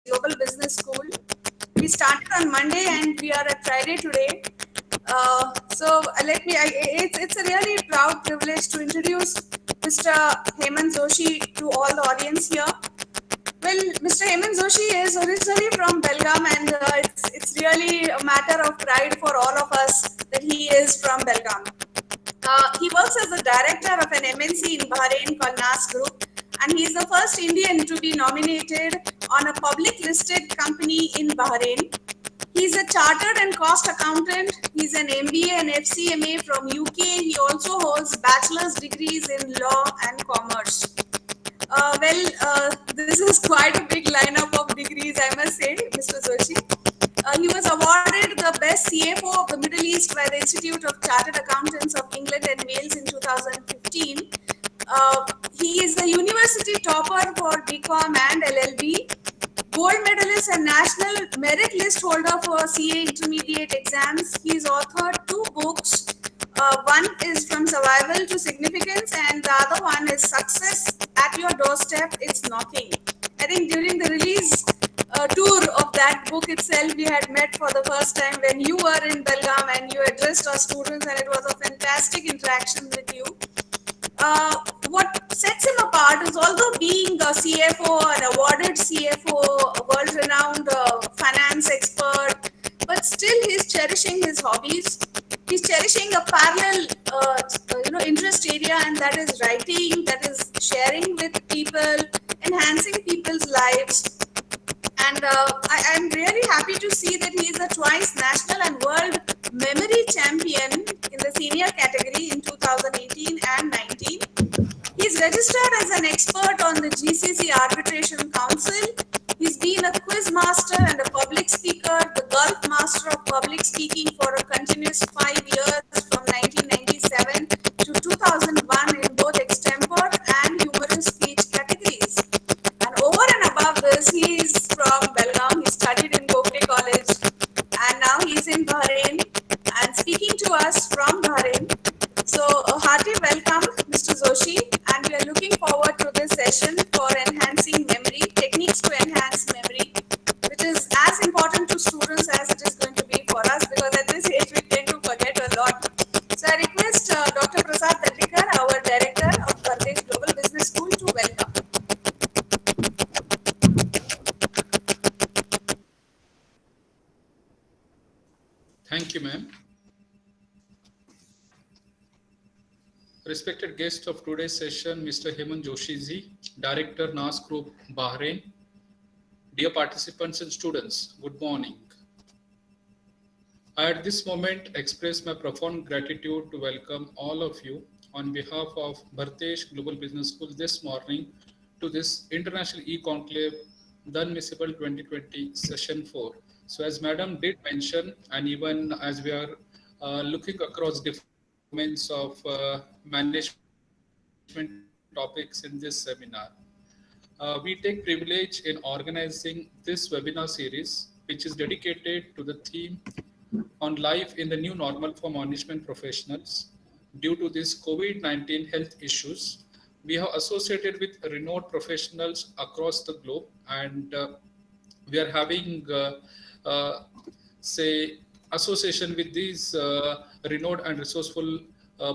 Global Business School. We started on Monday and we are at Friday today. It's a really proud privilege to introduce Mr. Hemant Joshi to all the audience here. Well, Mr. Hemant Joshi is originally from Belgaum, and it's really a matter of pride for all of us that he is from Belgaum. He works as the director of an MNC in Bahrain called NAS Group, and he is the first Indian to be nominated on a public listed company in Bahrain. He's a chartered and cost accountant. He's an MBA and FCMA from UK. He also holds bachelor's degrees in law and commerce. This is quite a big lineup of degrees, I must say, Mr. Joshi. He was awarded the best CFO of the Middle East by the Institute of Chartered Accountants of England and Wales in 2015. He is a university topper for BCom and LLB, gold medalist and national merit list holder for CA intermediate exams. He's authored 2 books. One is From Survival to Significance, and the other one is Success at Your Doorstep, It's Knocking. I think during the release tour of that book itself, we had met for the first time when you were in Belgaum and you addressed our students, and it was a fantastic interaction with you. What sets him apart is, although being a CFO, an awarded CFO, a world-renowned finance expert, but still he's cherishing his hobbies. He's cherishing a parallel, interest area, and that is writing, that is sharing with people, enhancing people's lives. And I'm really happy to see that he is a twice national and world memory champion in the senior category in 2018 and 19. He's registered as an expert on the GCC Arbitration Council. He's been a quiz master and a public speaker, the Gulf Master of Public Speaking for a continuous 5 years from 1997 to 2001 in both extempore and humorous speech categories. And over and above this, he's from Belgaum. He studied in Gokte College, and now he's in Bahrain and speaking to us from Bahrain. So a hearty welcome, Mr. Joshi, and we are looking forward to this session for enhancing memory, techniques to enhance memory, which is as important to students as it is going to be for us, because at this age we tend to forget a lot. So I request Dr. Prasad Tandikar, our director of Bardesh Global Business School, to welcome. Thank you, ma'am. Respected guest of today's session, Mr. Hemant Joshi ji, Director, NAS Group, Bahrain. Dear participants and students, good morning. I at this moment express my profound gratitude to welcome all of you on behalf of Bhartesh Global Business School this morning to this International E-Conclave, the Unmissable 2020 Session 4. So as Madam did mention, and even as we are looking across different domains of management topics in this seminar, we take privilege in organizing this webinar series, which is dedicated to the theme on life in the new normal for management professionals. Due to these COVID-19 health issues, we have associated with renowned professionals across the globe, and we are having, say, association with these renowned and resourceful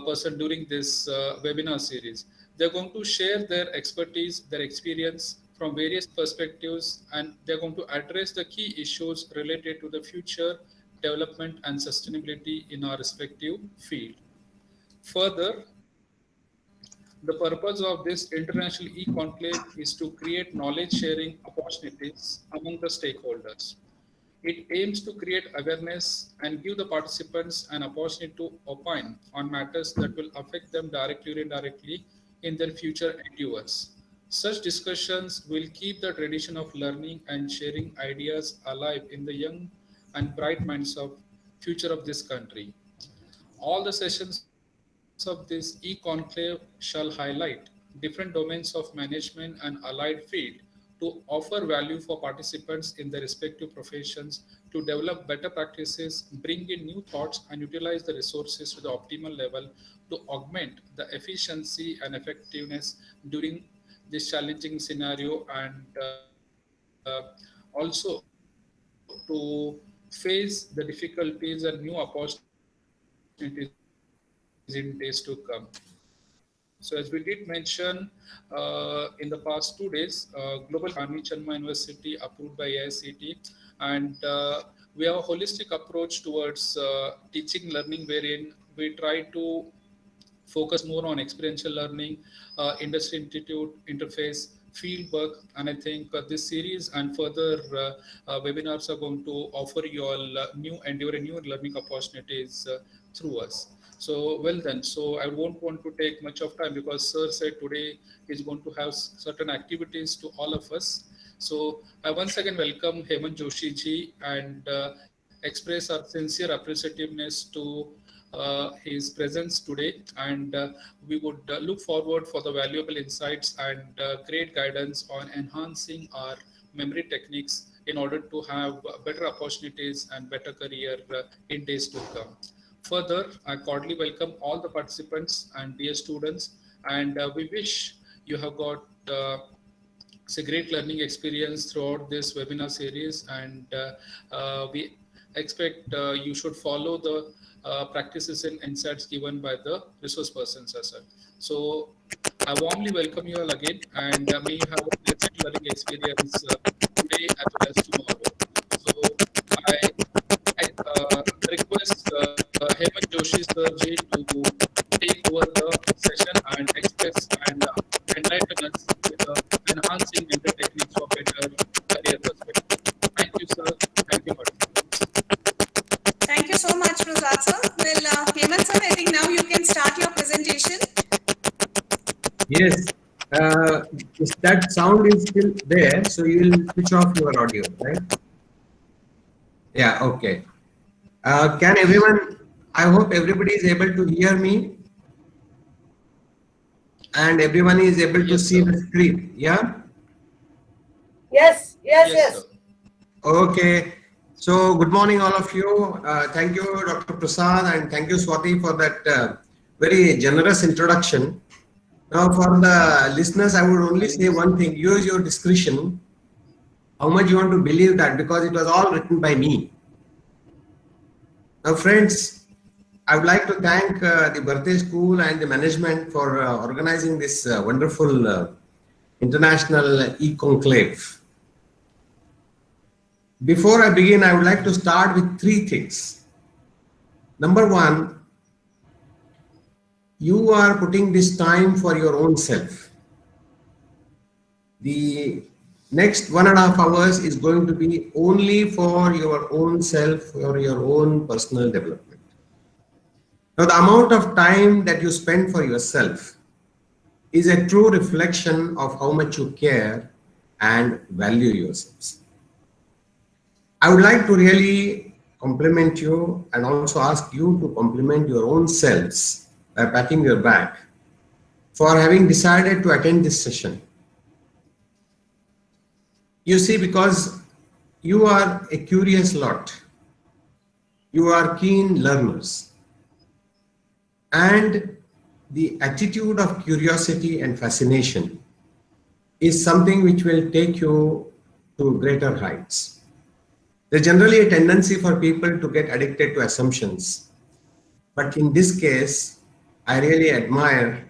person during this webinar series. They're going to share their expertise, their experience from various perspectives, and they're going to address the key issues related to the future development and sustainability in our respective field. Further, the purpose of this international e-conclave is to create knowledge sharing opportunities among the stakeholders. It aims to create awareness and give the participants an opportunity to opine on matters that will affect them directly or indirectly in their future endeavors. Such discussions will keep the tradition of learning and sharing ideas alive in the young and bright minds of future of this country. All the sessions of this e-conclave shall highlight different domains of management and allied field to offer value for participants in their respective professions, to develop better practices, bring in new thoughts, and utilize the resources to the optimal level to augment the efficiency and effectiveness during this challenging scenario and all the also to face the difficulties and new opportunities in days to come. So as we did mention in the past 2 days, Global Challenge Ami Chenma University approved by AICT, and we have a holistic approach towards teaching learning, wherein we try to focus more on experiential learning, industry institute interface, field work, and I think this series and further webinars are going to offer you all new endeavor and new learning opportunities through us. So well then, so I won't want to take much of time because Sir said today is going to have certain activities to all of us. So I once again welcome Hemant Joshi ji and express our sincere appreciativeness to his presence today, and we would look forward for the valuable insights and great guidance on enhancing our memory techniques in order to have better opportunities and better career in days to come. Further, I cordially welcome all the participants and dear students, and we wish you have got it's a great learning experience throughout this webinar series, and we expect you should follow the practices and insights given by the resource persons as well. So I warmly welcome you all again, and may you have a pleasant learning experience today as well as tomorrow. So I, I request Hemant Joshi sir ji to take over the session and express and enlighten us with enhancing mental techniques for better career perspective. Thank you, sir. Thank you, participants. Thank you so much, Prasad sir. Well, Hemant sir, I think now you can start your presentation. Yes, if that sound is still there, so you will switch off your audio, right? Yeah, okay. Can everyone, I hope everybody is able to hear me and everyone is able to Yes, see sir. the screen, yeah? Yes. Sir. Okay, so good morning all of you. Thank you Dr. Prasad and thank you Swati for that very generous introduction. Now for the listeners, I would only say one thing, use your discretion, how much you want to believe that, because it was all written by me. Now friends, I would like to thank the Birthday School and the management for organizing this wonderful international e-conclave. Before I begin, I would like to start with three things. Number one, you are putting this time for your own self. The next 1.5 hours is going to be only for your own self, for your own personal development. Now, the amount of time that you spend for yourself is a true reflection of how much you care and value yourselves. I would like to really compliment you and also ask you to compliment your own selves by patting your back for having decided to attend this session. You see, because you are a curious lot, you are keen learners, and the attitude of curiosity and fascination is something which will take you to greater heights. There's generally a tendency for people to get addicted to assumptions. But in this case, I really admire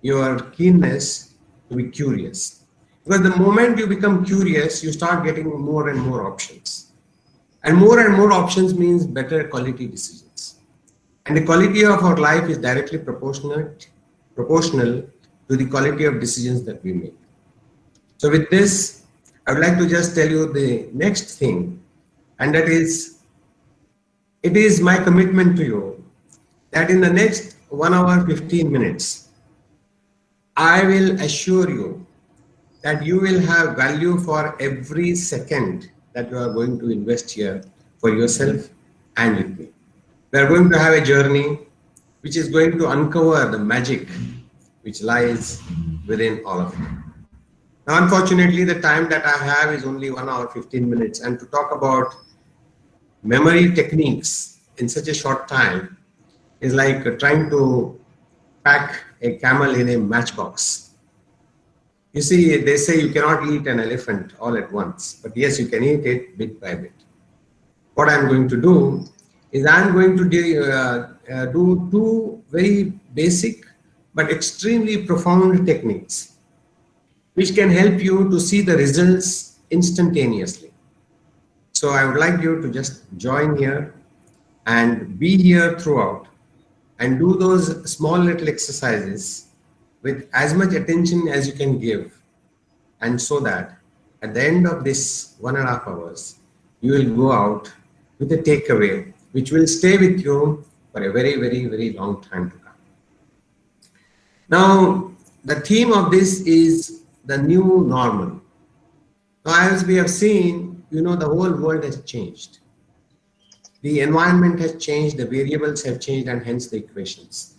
your keenness to be curious. Because the moment you become curious, you start getting more and more options. And more options means better quality decisions. And the quality of our life is directly proportional to the quality of decisions that we make. So with this, I would like to just tell you the next thing, and that is, it is my commitment to you that in the next 1 hour 15 minutes, I will assure you that you will have value for every second that you are going to invest here for yourself and with me. We are going to have a journey which is going to uncover the magic which lies within all of you. Now, unfortunately, the time that I have is only 1 hour 15 minutes, and to talk about memory techniques in such a short time is like trying to pack a camel in a matchbox. You see, they say you cannot eat an elephant all at once, but yes, you can eat it bit by bit. What I'm going to do is I'm going to do two very basic but extremely profound techniques which can help you to see the results instantaneously. So I would like you to just join here and be here throughout and do those small little exercises with as much attention as you can give, and so that at the end of this 1.5 hours, you will go out with a takeaway which will stay with you for a very, very, very long time to come. Now, the theme of this is the new normal. Now, as we have seen, the whole world has changed. The environment has changed, the variables have changed, and hence the equations.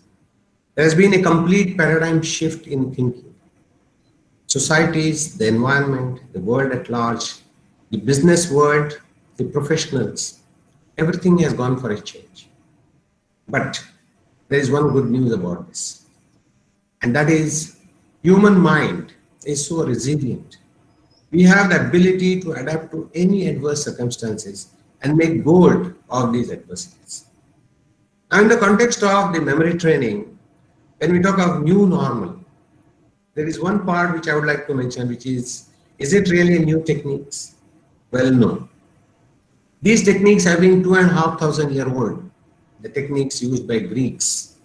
There has been a complete paradigm shift in thinking. Societies, the environment, the world at large, the business world, the professionals, everything has gone for a change. But there is one good news about this, and that is human mind is so resilient. We have the ability to adapt to any adverse circumstances and make gold of these adversities. Now, in the context of the memory training, when we talk of new normal, there is one part which I would like to mention, which is it really a new techniques? Well, no. These techniques have been 2,500 years old. The techniques used by Greeks,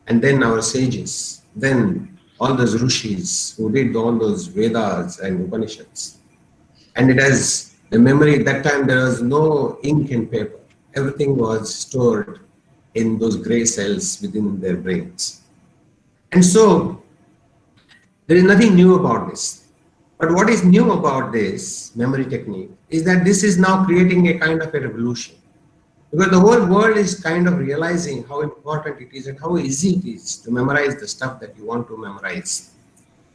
and then our sages, then all those rishis who did all those Vedas and Upanishads. And it has the memory. At that time, there was no ink and paper. Everything was stored in those gray cells within their brains. And so, there is nothing new about this. But what is new about this memory technique is that this is now creating a kind of a revolution. Because the whole world is kind of realizing how important it is and how easy it is to memorize the stuff that you want to memorize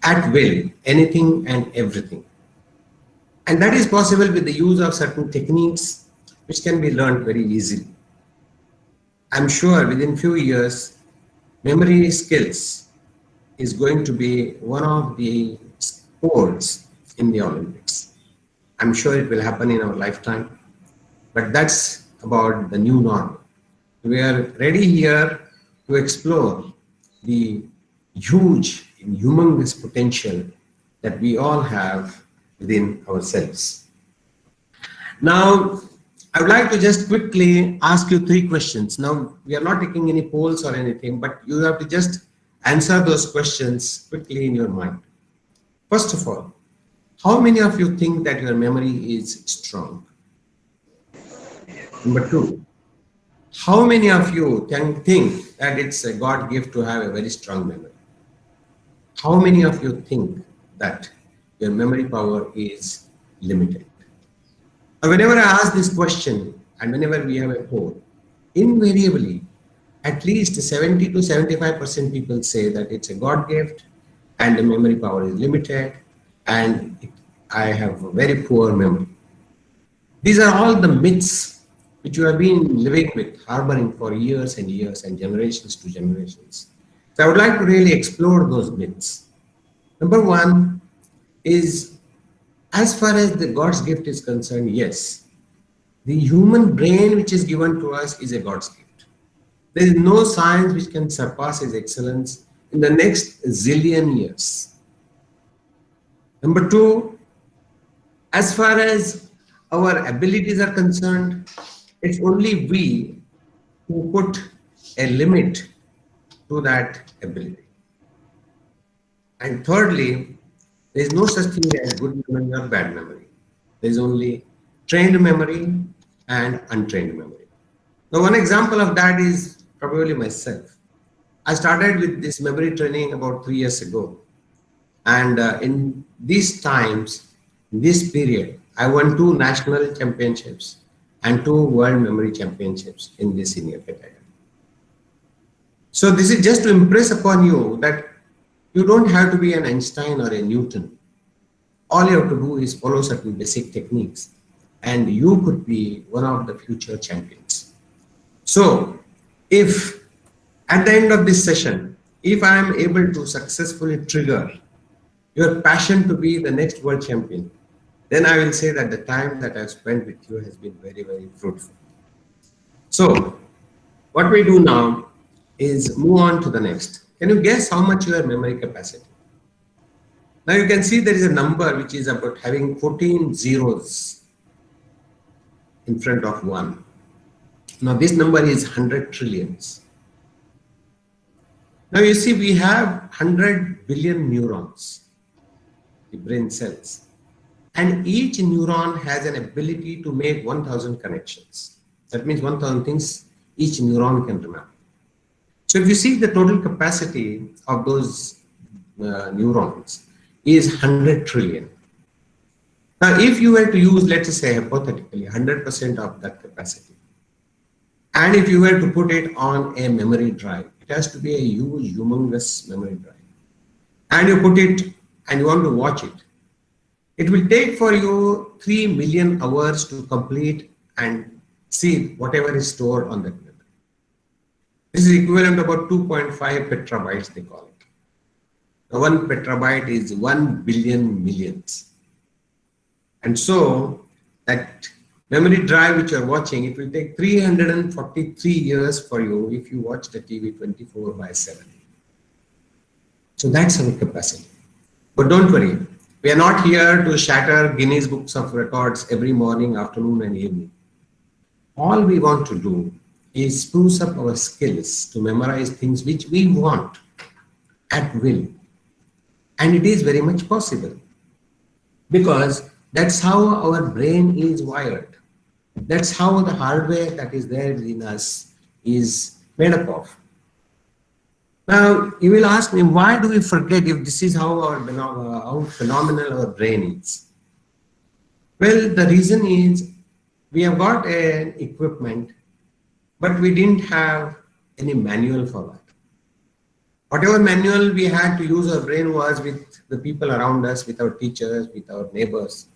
at will, anything and everything. And that is possible with the use of certain techniques which can be learned very easily. I'm sure within few years, memory skills is going to be one of the sports in the Olympics. I'm sure it will happen in our lifetime, but that's about the new normal. We are ready here to explore the huge and humongous potential that we all have within ourselves. Now, I would like to just quickly ask you 3 questions. Now, we are not taking any polls or anything, but you have to just answer those questions quickly in your mind. First of all, how many of you think that your memory is strong? Number 2, how many of you can think that it's a God gift to have a very strong memory? How many of you think that your memory power is limited? Now, whenever I ask this question and whenever we have a poll, invariably, at least 70 to 75% people say that it's a God gift and the memory power is limited and I have a very poor memory. These are all the myths which you have been living with, harboring for years and years and generations to generations. So I would like to really explore those myths. Number 1 is, as far as the God's gift is concerned, yes, the human brain which is given to us is a God's gift. There is no science which can surpass its excellence in the next zillion years. Number 2, as far as our abilities are concerned, it's only we who put a limit to that ability. And thirdly, there is no such thing as good memory or bad memory. There is only trained memory and untrained memory. Now, one example of that is probably myself. I started with this memory training about 3 years ago. And in these times, in this period, I won 2 national championships and 2 world memory championships in this senior category. So this is just to impress upon you that you don't have to be an Einstein or a Newton. All you have to do is follow certain basic techniques and you could be one of the future champions. So if at the end of this session, if I am able to successfully trigger your passion to be the next world champion, then I will say that the time that I've spent with you has been very, very fruitful. So, what we do now is move on to the next. Can you guess how much your memory capacity? Now you can see there is a number which is about having 14 zeros in front of 1. Now this number is 100 trillions. Now you see we have 100 billion neurons, the brain cells. And each neuron has an ability to make 1,000 connections. That means 1,000 things each neuron can remember. So if you see the total capacity of those neurons is 100 trillion. Now if you were to use, let's say hypothetically, 100% of that capacity, and if you were to put it on a memory drive, it has to be a huge, humongous memory drive, and you put it and you want to watch it, it will take for you 3 million hours to complete and see whatever is stored on that memory. This is equivalent to about 2.5 petabytes, they call it. Now, 1 petabyte is 1 billion millions. And so that memory drive which you are watching, it will take 343 years for you if you watch the TV 24/7. So that's our capacity. But don't worry, we are not here to shatter Guinness Books of Records every morning, afternoon, and evening. All we want to do is spruce up our skills to memorize things which we want at will. And it is very much possible because that's how our brain is wired. That's how the hardware that is there within us is made up of. Now, you will ask me, why do we forget if this is how phenomenal our brain is? Well, the reason is we have got an equipment, but we didn't have any manual for that. Whatever manual we had to use our brain was with the people around us, with our teachers, with our neighbors.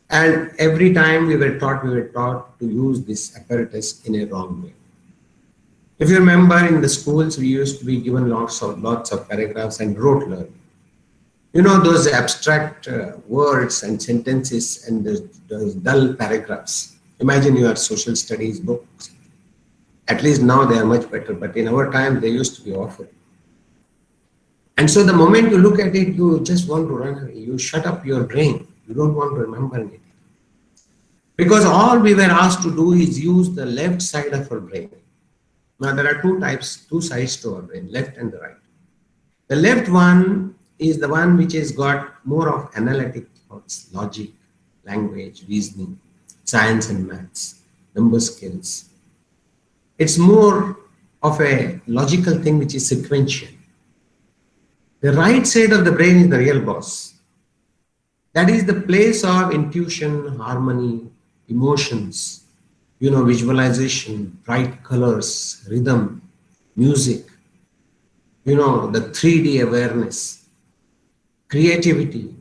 And every time we were taught to use this apparatus in a wrong way. If you remember, in the schools, we used to be given lots of paragraphs and rote learning. You know, those abstract words and sentences and those dull paragraphs. Imagine your social studies books. At least now they are much better, but in our time they used to be awful. And so the moment you look at it, you just want to run away. You shut up your brain. You don't want to remember anything. Because all we were asked to do is use the left side of our brain. Now there are two sides to our brain, left and the right. The left one is the one which has got more of analytic thoughts, logic, language, reasoning, science and maths, number skills. It's more of a logical thing which is sequential. The right side of the brain is the real boss. That is the place of intuition, harmony, emotions, visualization, bright colors, rhythm, music, the 3D awareness, creativity.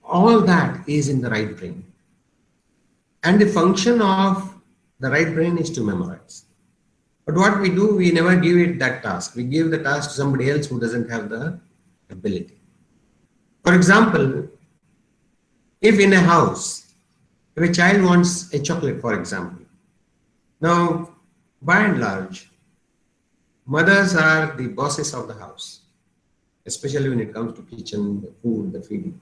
All that is in the right brain. And the function of the right brain is to memorize. But what we do, we never give it that task. We give the task to somebody else who doesn't have the ability. For example, if in a house, if a child wants a chocolate, for example, now, by and large, mothers are the bosses of the house, especially when it comes to kitchen, the food, the feeding.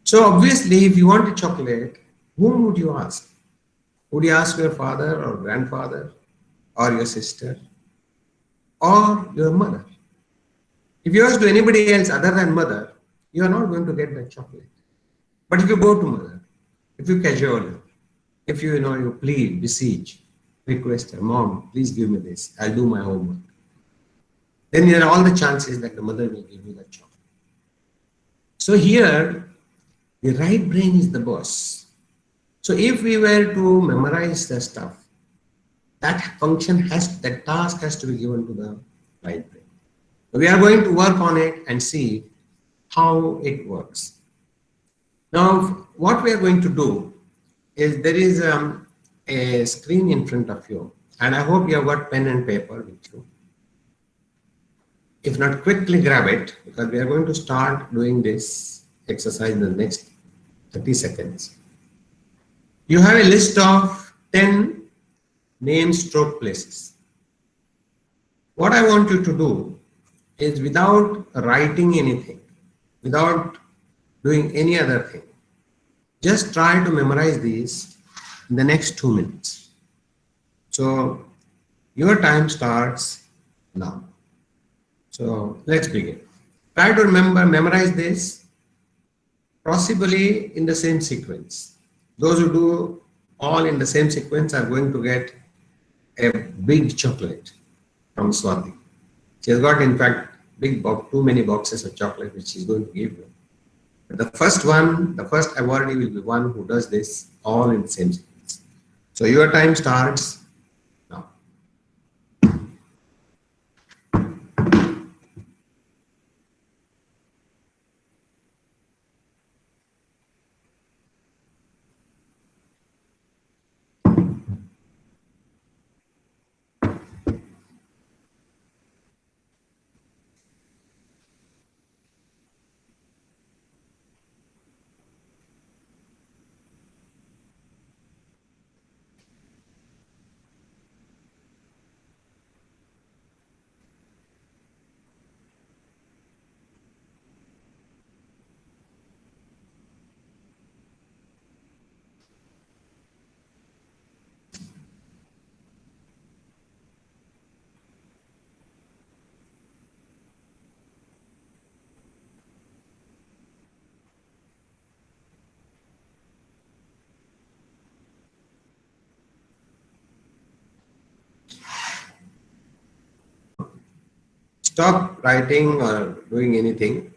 So obviously, if you want a chocolate, whom would you ask? Would you ask your father or grandfather or your sister or your mother? If you ask to anybody else other than mother, you are not going to get that chocolate. But if you go to mother, if you cajole her, if you plead, beseech, request her, mom, please give me this, I'll do my homework, then there are all the chances that the mother will give you that chocolate. So here, the right brain is the boss. So if we were to memorize the stuff, that task has to be given to the right brain. We are going to work on it and see how it works. Now, what we are going to do is there is a screen in front of you, and I hope you have got pen and paper with you. if not quickly grab it, because we are going to start doing this exercise in the next 30 seconds. You have a list of 10 name stroke places. What I want you to do is, without writing anything, without doing any other thing, just try to memorize these in the next 2 minutes. So your time starts now. So let's begin. Try to memorize this, possibly in the same sequence. Those who do all in the same sequence are going to get a big chocolate from Swati. She has got, in fact, too many boxes of chocolate which she's going to give you. But the first awardee will be one who does this all in the same sequence. So your time starts now. Stop writing or doing anything.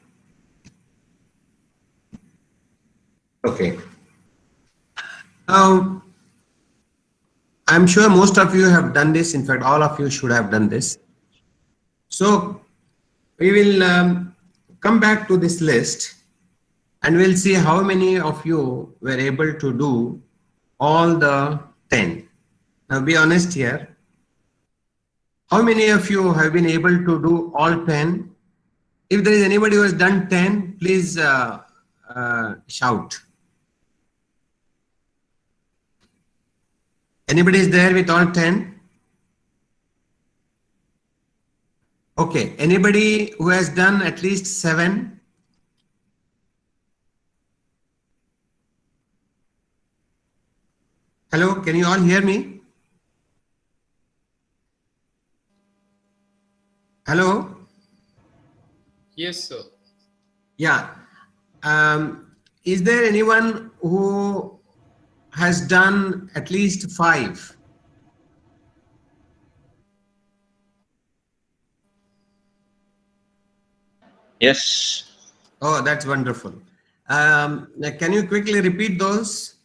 Okay. Now, I'm sure most of you have done this. In fact, all of you should have done this. So we will come back to this list and we'll see how many of you were able to do all the 10. Now be honest here. How many of you have been able to do all 10? If there is anybody who has done 10, please shout. Anybody is there with all 10? Okay. Anybody who has done at least 7? Hello, can you all hear me? Hello? Yes, sir. Yeah. Is there anyone who has done at least 5? Yes. Oh, that's wonderful. Can you quickly repeat those?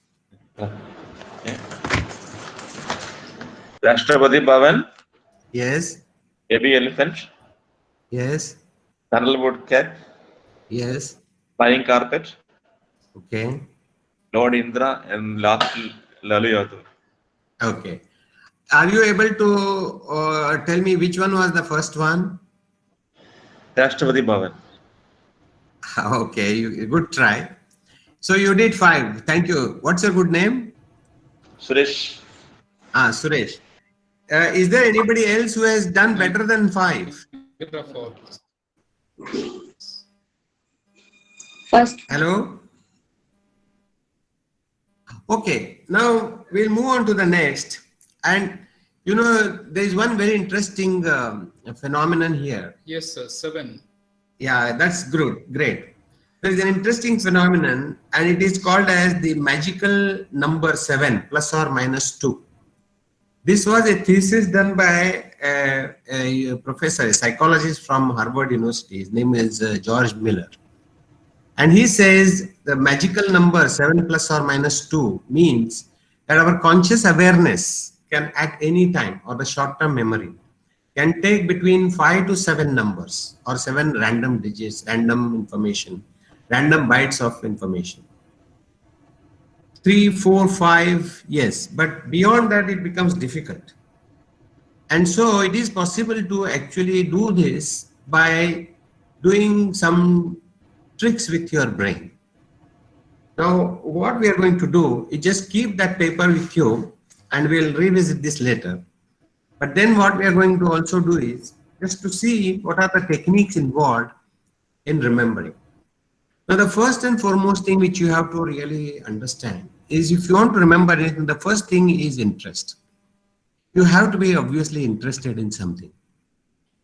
Rashtrapati Bhavan, Yes. Baby Elephant, Yes. Sandalwood Cat, Yes. Flying Carpet, Okay. Lord Indra, and last Lalu Yadav. Okay. Are you able to tell me which one was the first one? Rashtrapati Bhavan. Okay, good try. So you did 5. Thank you. What's your good name? Suresh. Suresh. Is there anybody else who has done better than 5? First. Hello? Okay, now we'll move on to the next. And you know, there is one very interesting phenomenon here. Yes, sir. 7. Yeah, that's good. Great. There is an interesting phenomenon and it is called as the magical number 7 plus or minus 2. This was a thesis done by a professor, a psychologist from Harvard University. His name is George Miller. And he says the magical number 7 plus or minus 2 means that our conscious awareness can at any time, or the short-term memory, can take between 5 to 7 numbers or 7 random digits, random information, random bytes of information. 3, 4, 5, yes, but beyond that it becomes difficult. And so it is possible to actually do this by doing some tricks with your brain. Now, what we are going to do is just keep that paper with you, and we'll revisit this later. But then what we are going to also do is just to see what are the techniques involved in remembering. Now, the first and foremost thing which you have to really understand is, if you want to remember anything, the first thing is interest. You have to be obviously interested in something.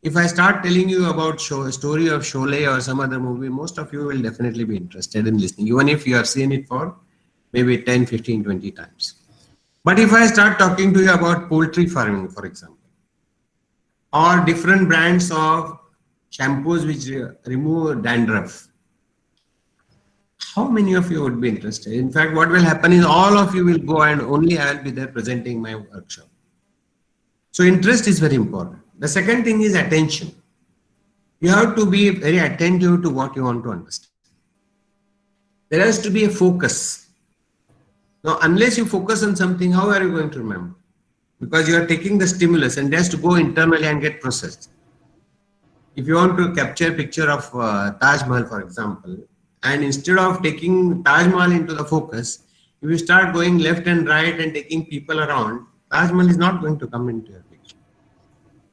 If I start telling you about story of Sholay or some other movie, most of you will definitely be interested in listening, even if you have seen it for maybe 10, 15, 20 times. But if I start talking to you about poultry farming, for example, or different brands of shampoos which remove dandruff, how many of you would be interested? In fact, what will happen is all of you will go and only I will be there presenting my workshop. So interest is very important. The second thing is attention. You have to be very attentive to what you want to understand. There has to be a focus. Now, unless you focus on something, how are you going to remember? Because you are taking the stimulus and it has to go internally and get processed. If you want to capture a picture of Taj Mahal, for example, and instead of taking Taj Mahal into the focus, if you start going left and right and taking people around, Taj Mahal is not going to come into your picture.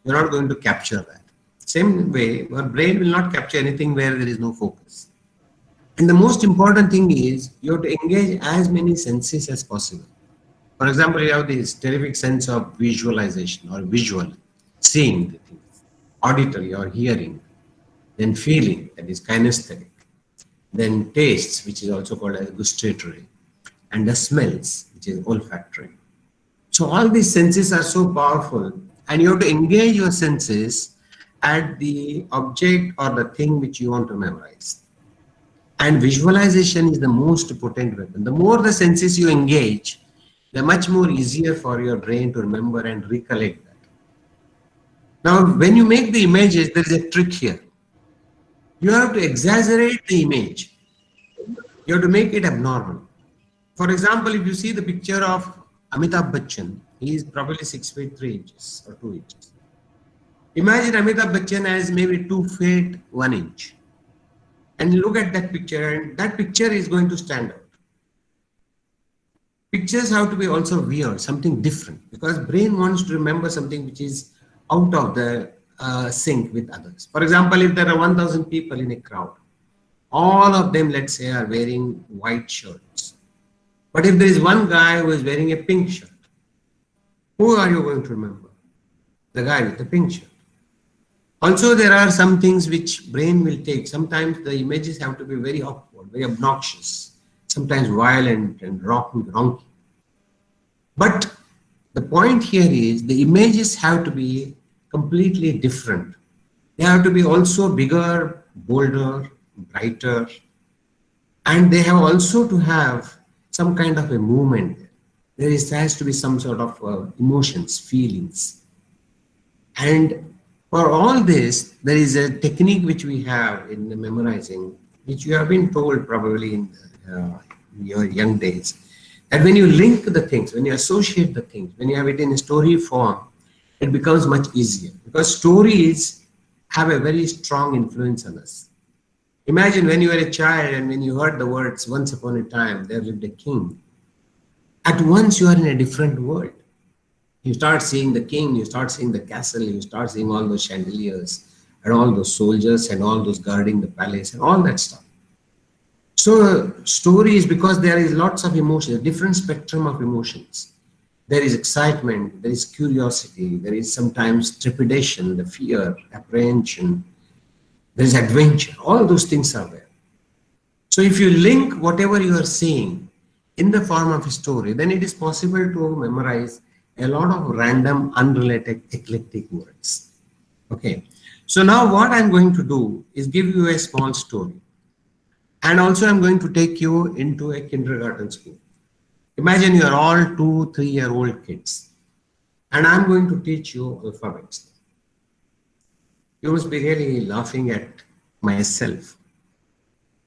You're not going to capture that. Same way, your brain will not capture anything where there is no focus. And the most important thing is you have to engage as many senses as possible. For example, you have this terrific sense of visualization or visual, seeing the things, auditory or hearing, then feeling, that is kinesthetic, then tastes, which is also called as gustatory, and the smells, which is olfactory. So all these senses are so powerful, and you have to engage your senses at the object or the thing which you want to memorize. And visualization is the most potent weapon. The more the senses you engage, the much more easier for your brain to remember and recollect that. Now, when you make the images, there is a trick here. You have to exaggerate the image. You have to make it abnormal. For example, if you see the picture of Amitabh Bachchan, he is probably 6 feet 3 inches or 2 inches. Imagine Amitabh Bachchan as maybe 2 feet 1 inch. And look at that picture, and that picture is going to stand out. Pictures have to be also weird, something different, because brain wants to remember something which is out of the sync with others. For example, if there are 1,000 people in a crowd, all of them, let's say, are wearing white shirts. But if there is one guy who is wearing a pink shirt, who are you going to remember? The guy with the pink shirt. Also, there are some things which brain will take. Sometimes the images have to be very awkward, very obnoxious, sometimes violent and ronky. But the point here is the images have to be completely different. They have to be also bigger, bolder, brighter, and they have also to have some kind of a movement. There has to be some sort of emotions, feelings. And for all this, there is a technique which we have in the memorizing, which you have been told probably in your young days, that when you link the things, when you associate the things, when you have it in a story form, it becomes much easier, because stories have a very strong influence on us. Imagine when you were a child and when you heard the words, "Once upon a time there lived a king." At once you are in a different world. You start seeing the king, you start seeing the castle, you start seeing all those chandeliers and all those soldiers and all those guarding the palace and all that stuff. So stories, because there is lots of emotions, a different spectrum of emotions. There is excitement, there is curiosity, there is sometimes trepidation, the fear, apprehension, there is adventure, all those things are there. So if you link whatever you are seeing in the form of a story, then it is possible to memorize a lot of random, unrelated, eclectic words. Okay. So now what I'm going to do is give you a small story. And also I'm going to take you into a kindergarten school. Imagine you are all 2, 3-year-old kids. And I'm going to teach you alphabets. You must be really laughing at myself.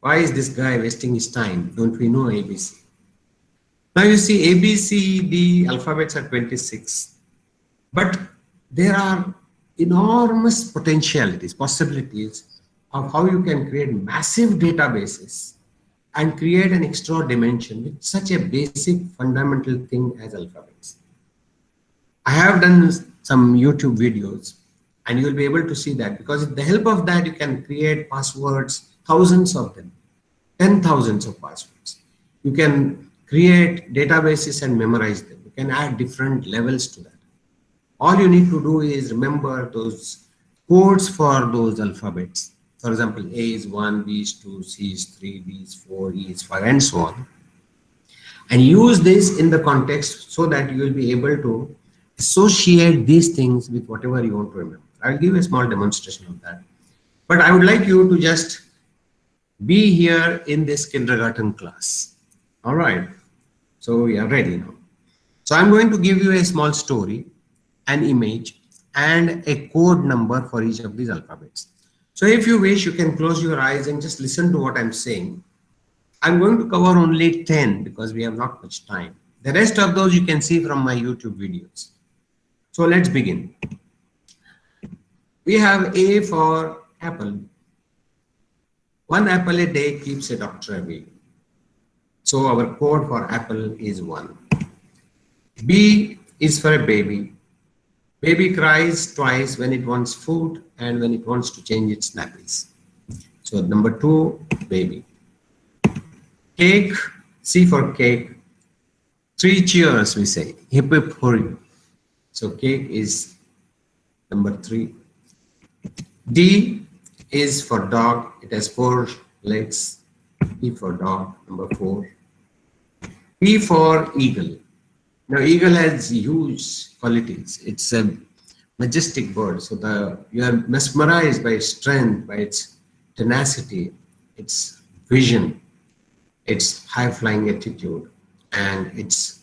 Why is this guy wasting his time? Don't we know ABC? Now you see, A, B, C, D alphabets are 26. But there are enormous potentialities, possibilities of how you can create massive databases and create an extra dimension with such a basic fundamental thing as alphabets. I have done some YouTube videos and you will be able to see that, because with the help of that you can create passwords, thousands of them, 10,000s of passwords. You can create databases and memorize them. You can add different levels to that. All you need to do is remember those codes for those alphabets. For example, A is 1, B is 2, C is 3, D is 4, E is 5, and so on. And use this in the context so that you will be able to associate these things with whatever you want to remember. I'll give a small demonstration of that. But I would like you to just be here in this kindergarten class. All right. So we are ready now. So I'm going to give you a small story, an image, and a code number for each of these alphabets. So if you wish, you can close your eyes and just listen to what I'm saying. I'm going to cover only 10 because we have not much time. The rest of those you can see from my YouTube videos. So let's begin. We have A for apple. One apple a day keeps a doctor away. So our code for apple is 1. B is for a baby. Baby cries twice when it wants food and when it wants to change its nappies. So number 2, baby. Cake, C for cake. 3 cheers, we say. Hip hip hurry. So cake is number 3. D is for dog. It has 4 legs. E for dog, number 4. E for eagle. Now eagle has huge qualities. It's a majestic bird. So you are mesmerized by its strength, by its tenacity, its vision, its high-flying attitude, and its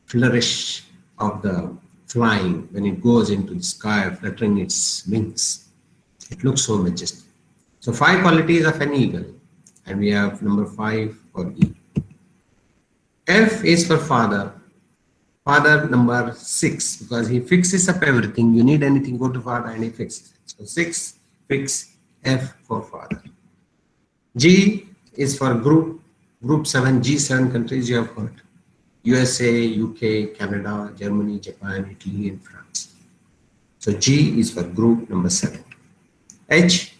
flourish of the flying when it goes into the sky, fluttering its wings. It looks so majestic. So 5 qualities of an eagle, and we have number 5 for E. F is for father. Father, number 6, because he fixes up everything. You need anything, go to father and he fixes it. So 6, fix, F for father. G is for group. Group 7, G7 countries you have heard. USA, UK, Canada, Germany, Japan, Italy, and France. So G is for group number 7. H,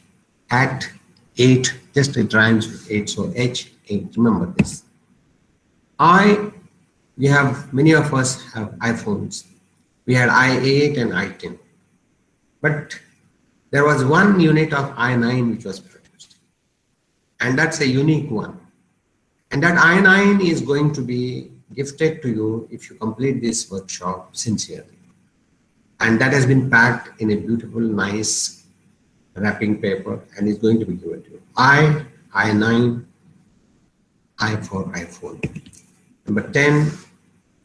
at 8, just it rhymes with 8. So H, 8, remember this. I, many of us have iPhones. We had i8 and i10. But there was one unit of i9 which was produced. And that's a unique one. And that i9 is going to be gifted to you if you complete this workshop sincerely. And that has been packed in a beautiful, nice wrapping paper and is going to be given to you. I9, I for iPhone. Number 10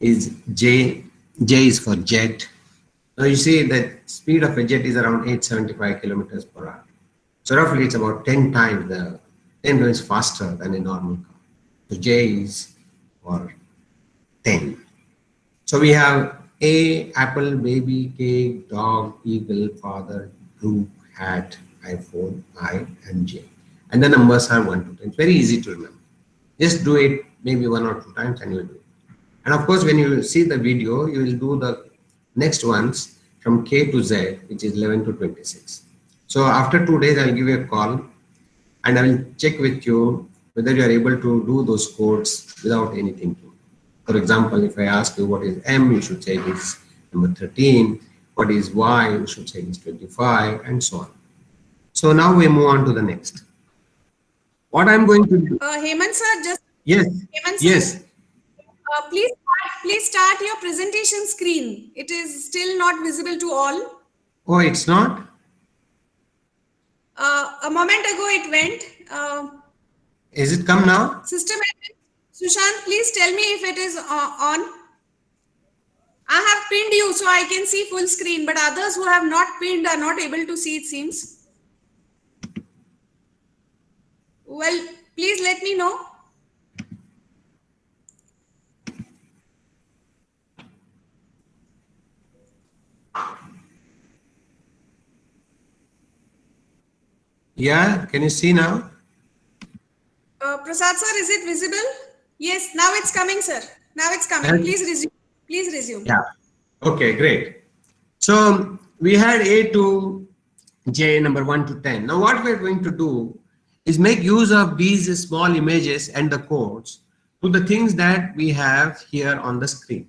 is J. J is for jet. Now you see that speed of a jet is around 875 kilometers per hour. So roughly it's about 10 times faster than a normal car. So J is for 10. So we have A, apple, baby, cake, dog, eagle, father, group, hat, iPhone, I, and J. And the numbers are 1 to 10. It's very easy to remember. Just do it maybe 1 or 2 times and you will do it. And of course, when you see the video, you will do the next ones from K to Z, which is 11 to 26. So after 2 days, I'll give you a call and I will check with you whether you are able to do those codes without any thinking. For example, if I ask you what is M, you should say it is number 13. What is Y, you should say it is 25, and so on. So now we move on to the next. What I'm going to do. Hemant sir, just Yes. Hemant sir, Yes. please start your presentation screen. It is still not visible to all. Oh, it's not? A moment ago it went. Is it come now? System admin, Sushant, please tell me if it is on. I have pinned you so I can see full screen, but others who have not pinned are not able to see, it seems. Well, please let me know. Yeah, can you see now? Prasad sir, is it visible? Yes, now it's coming, sir. Now it's coming. And- Please resume. Please resume. Yeah. Okay, great. So we had A to J, number 1 to 10. Now what we're going to do is make use of these small images and the codes to the things that we have here on the screen.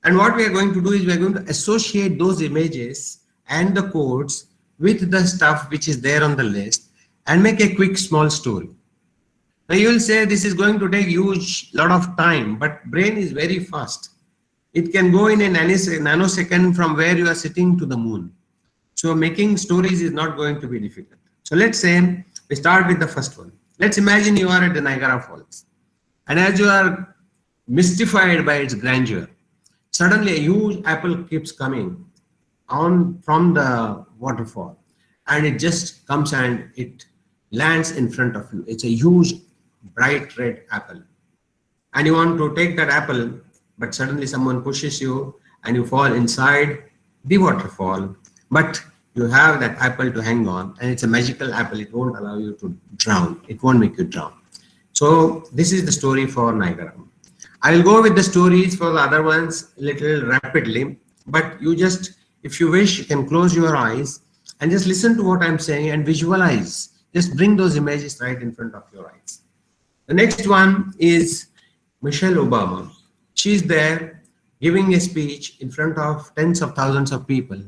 And what we are going to do is we are going to associate those images and the codes with the stuff which is there on the list and make a quick small story. Now you will say this is going to take huge lot of time, but brain is very fast. It can go in a nanosecond from where you are sitting to the moon. So making stories is not going to be difficult. So let's say we start with the first one. Let's imagine you are at the Niagara Falls. And as you are mystified by its grandeur, suddenly a huge apple keeps coming on from the waterfall. And it just comes and it lands in front of you. It's a huge, bright red apple. And you want to take that apple, but suddenly someone pushes you and you fall inside the waterfall. But you have that apple to hang on, and it's a magical apple. It won't allow you to drown. It won't make you drown. So this is the story for Niagara. I will go with the stories for the other ones a little rapidly, but you just, if you wish, you can close your eyes and just listen to what I'm saying and visualize. Just bring those images right in front of your eyes. The next one is Michelle Obama. She's there giving a speech in front of tens of thousands of people.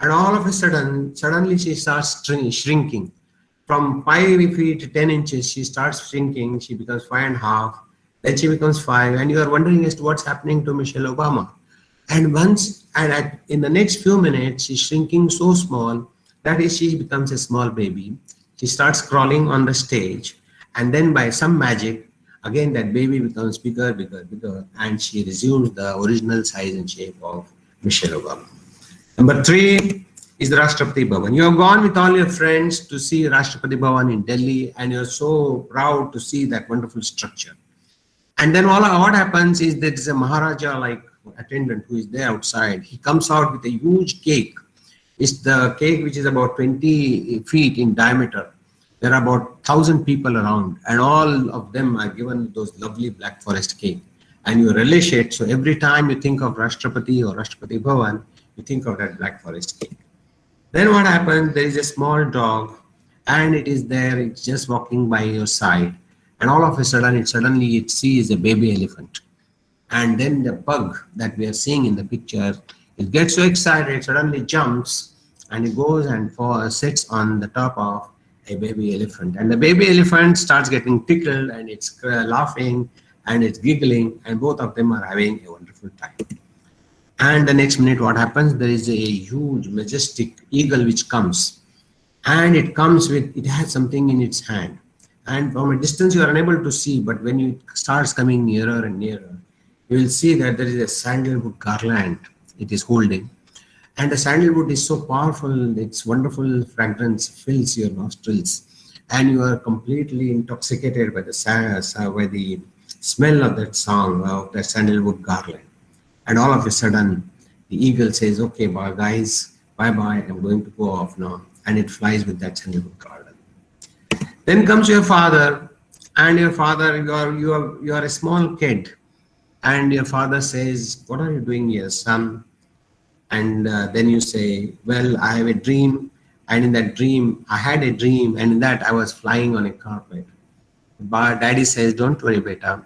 And all of a sudden, suddenly she starts shrinking. From 5 feet to 10 inches, she starts shrinking. She becomes 5.5. Then she becomes 5. And you are wondering as to what's happening to Michelle Obama. And in the next few minutes, she's shrinking so small that she becomes a small baby. She starts crawling on the stage. And then by some magic, again, that baby becomes bigger, bigger, bigger. And she resumes the original size and shape of Michelle Obama. Number 3 is the Rashtrapati Bhavan. You have gone with all your friends to see Rashtrapati Bhavan in Delhi, and you're so proud to see that wonderful structure. And then what happens is there is a Maharaja-like attendant who is there outside. He comes out with a huge cake. It's the cake which is about 20 feet in diameter. There are about 1,000 people around, and all of them are given those lovely Black Forest cake. And you relish it. So every time you think of Rashtrapati or Rashtrapati Bhavan, you think of that Black Forest cake. Then what happens, there is a small dog and it is there, it's just walking by your side. And all of a sudden, it sees a baby elephant. And then the bug that we are seeing in the picture, it gets so excited, it suddenly jumps and it goes and sits on the top of a baby elephant. And the baby elephant starts getting tickled and it's laughing and it's giggling, and both of them are having a wonderful time. And the next minute, what happens? There is a huge, majestic eagle which comes, and it has something in its hand. And from a distance, you are unable to see, but when it starts coming nearer and nearer, you will see that there is a sandalwood garland it is holding. And the sandalwood is so powerful, its wonderful fragrance fills your nostrils, and you are completely intoxicated by the smell of that song, of that sandalwood garland. And all of a sudden, the eagle says, okay, guys, bye-bye, I'm going to go off now. And it flies with that sandalwood garland. Then comes your father, and your father, you are a small kid. And your father says, what are you doing here, son? And then you say, well, I have a dream. And in that dream, I had a dream. And in that, I was flying on a carpet. But daddy says, don't worry, beta.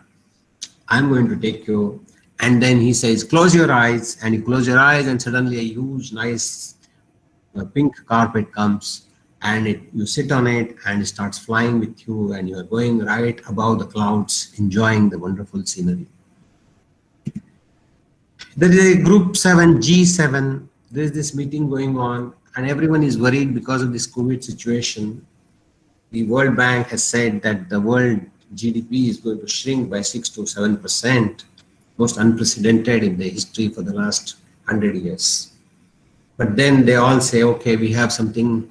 I'm going to take you. And then he says, close your eyes. And you close your eyes, and suddenly a huge, nice pink carpet comes. And you sit on it, and it starts flying with you. And you are going right above the clouds, enjoying the wonderful scenery. There is a group 7, G7. There is this meeting going on, and everyone is worried because of this COVID situation. The World Bank has said that the world GDP is going to shrink by 6 to 7%, most unprecedented in the history for the last 100 years. But then they all say, okay, we have something,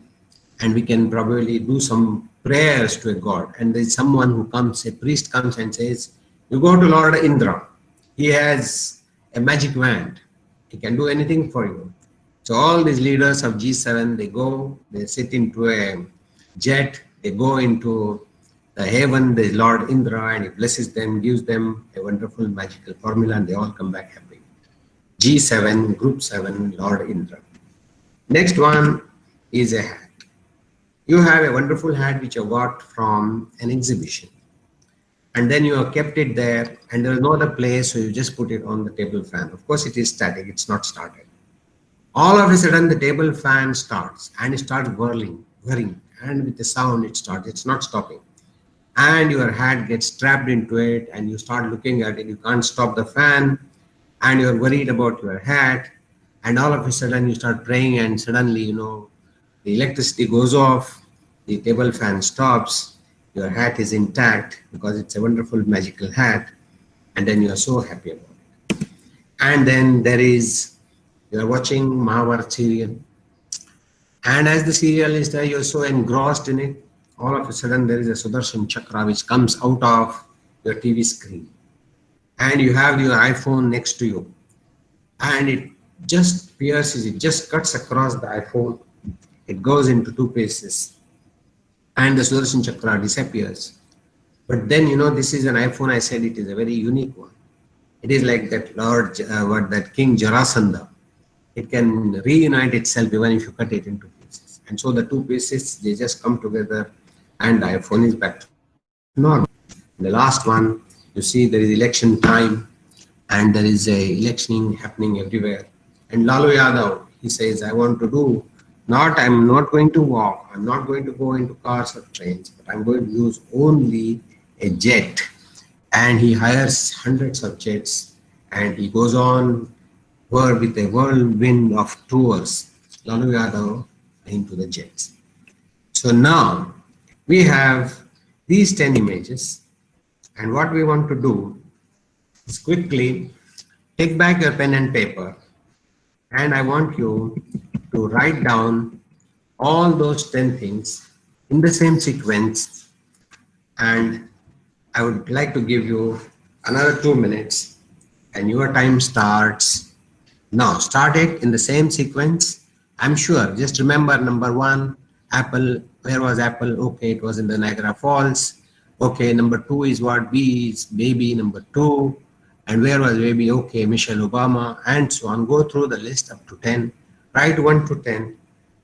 and we can probably do some prayers to a god. And there's someone who comes, a priest comes and says, you go to Lord Indra. He has a magic wand. He can do anything for you. So all these leaders of G7, they go, they sit into a jet, they go into the heaven, the Lord Indra, and he blesses them, gives them a wonderful magical formula, and they all come back happy. G7, Group 7, Lord Indra. Next one is a hat. You have a wonderful hat which you got from an exhibition, and then you have kept it there, and there is no other place, so you just put it on the table fan. Of course, it is static, it's not started. All of a sudden, the table fan starts, and it starts whirling, and with the sound it starts, it's not stopping. And your hat gets trapped into it, and you start looking at it, you can't stop the fan, and you're worried about your hat, and all of a sudden you start praying, and suddenly, the electricity goes off, the table fan stops, your hat is intact because it's a wonderful magical hat, and then you are so happy about it. And then you are watching Mahabharata serial, and as the serial is there, you're so engrossed in it, all of a sudden there is a Sudarshan Chakra which comes out of your TV screen, and you have your iPhone next to you, and it just pierces, it just cuts across the iPhone, it goes into two pieces, and the Sudarshan Chakra disappears. But then, this is an iPhone, I said it is a very unique one. It is like that that King Jarasandha. It can reunite itself even if you cut it into pieces. And so the two pieces, they just come together, and the iPhone is back to normal. The last one, you see there is election time, and there is a electioning happening everywhere. And Lalu Yadav, he says, I'm not going to walk, I'm not going to go into cars or trains, but I'm going to use only a jet. And he hires hundreds of jets, and he goes on with a whirlwind of tours, Lalu Yadav into the jets. So now we have these 10 images, and what we want to do is quickly take back your pen and paper, and I want you to write down all those 10 things in the same sequence, and I would like to give you another 2 minutes, and your time starts now. Start it in the same sequence. I'm sure, just remember number 1, Apple. Where was Apple? Okay, it was in the Niagara Falls. Okay, number 2 is what? B is baby, number 2. And where was baby? Okay, Michelle Obama, and so on. Go through the list up to 10. Write 1 to 10.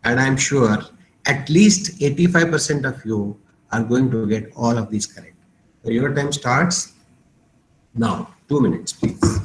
And I'm sure at least 85% of you are going to get all of these correct. So your time starts now. 2 minutes, please.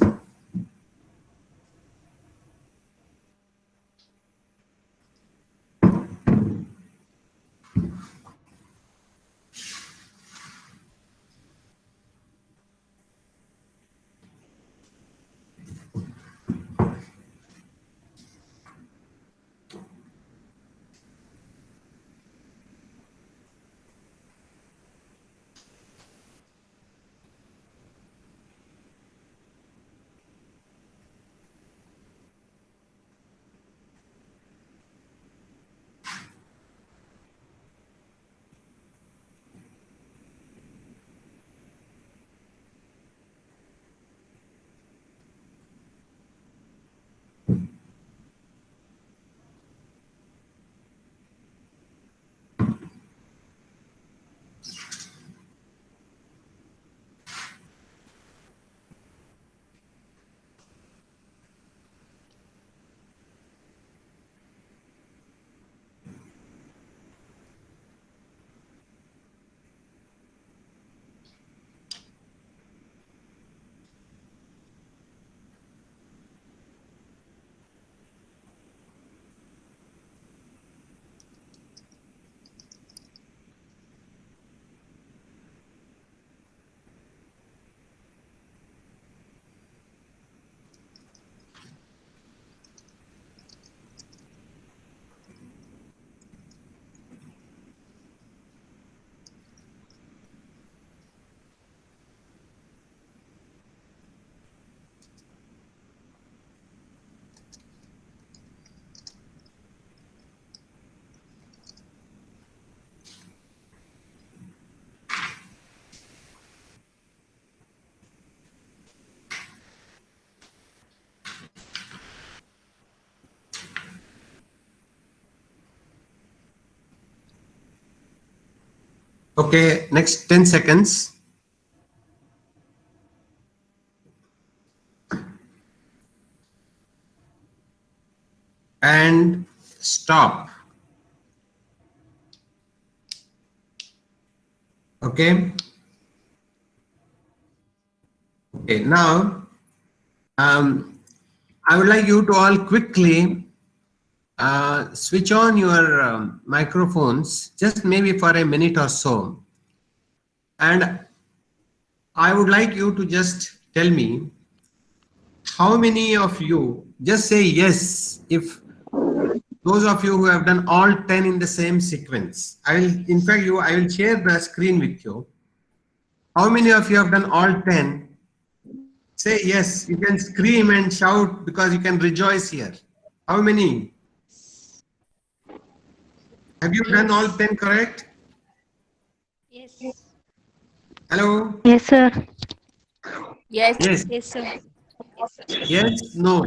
Okay, next 10 seconds. And stop. Okay. Okay, now I would like you to all quickly switch on your microphones, just maybe for a minute or so. And I would like you to just tell me how many of you, just say yes if those of you who have done all 10 in the same sequence. I will share the screen with you. How many of you have done all 10? Say yes. You can scream and shout because you can rejoice here. How many? Have you done all 10 correct? Yes. Hello? Yes, sir. Yes. Yes. Yes, sir. Yes? No?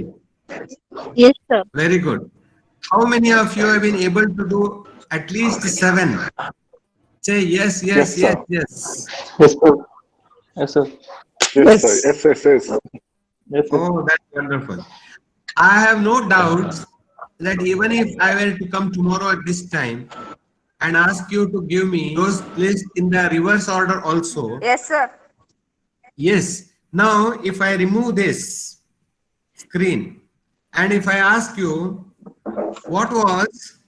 Yes, sir. Very good. How many of you have been able to do at least 7? Say yes, yes, yes, yes. Yes, sir. Yes, sir. Yes, sir. Yes, yes, yes. Yes, sir. Oh, that's wonderful. I have no doubts that even if I were to come tomorrow at this time and ask you to give me those lists in the reverse order also. Yes, sir. Yes. Now, if I remove this screen and if I ask you what was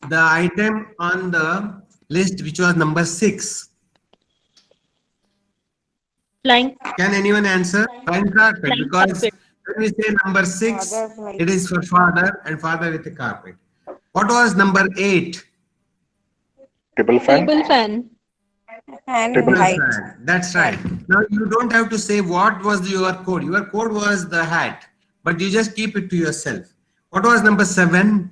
the item on the list which was number 6? Flying. Can anyone answer? Flying carpet. Flying Because carpet. when we say number 6, it is for father and father with a carpet. What was number 8? Table fan. Table fan. And Table height. Fan. That's right. Now you don't have to say what was your code. Your code was the hat, but you just keep it to yourself. What was number 7?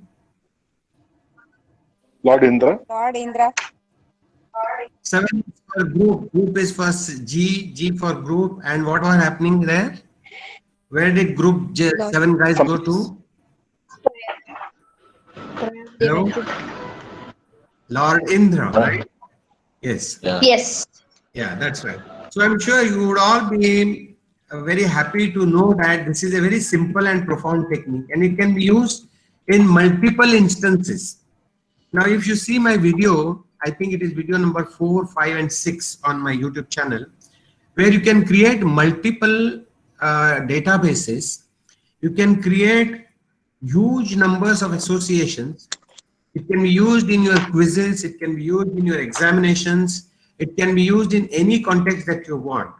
Lord Indra. Lord Indra. 7 is for group. Group is for G for group. And what was happening there? Where did group 7 guys go to? Hello? Lord Indra, right? Yes. Yes. Yeah, that's right. So I'm sure you would all be very happy to know that this is a very simple and profound technique and it can be used in multiple instances. Now, if you see my video, I think it is video number 4, 5, and 6 on my YouTube channel, where you can create multiple databases. You can create huge numbers of associations. It can be used in your quizzes. It can be used in your examinations. It can be used in any context that you want.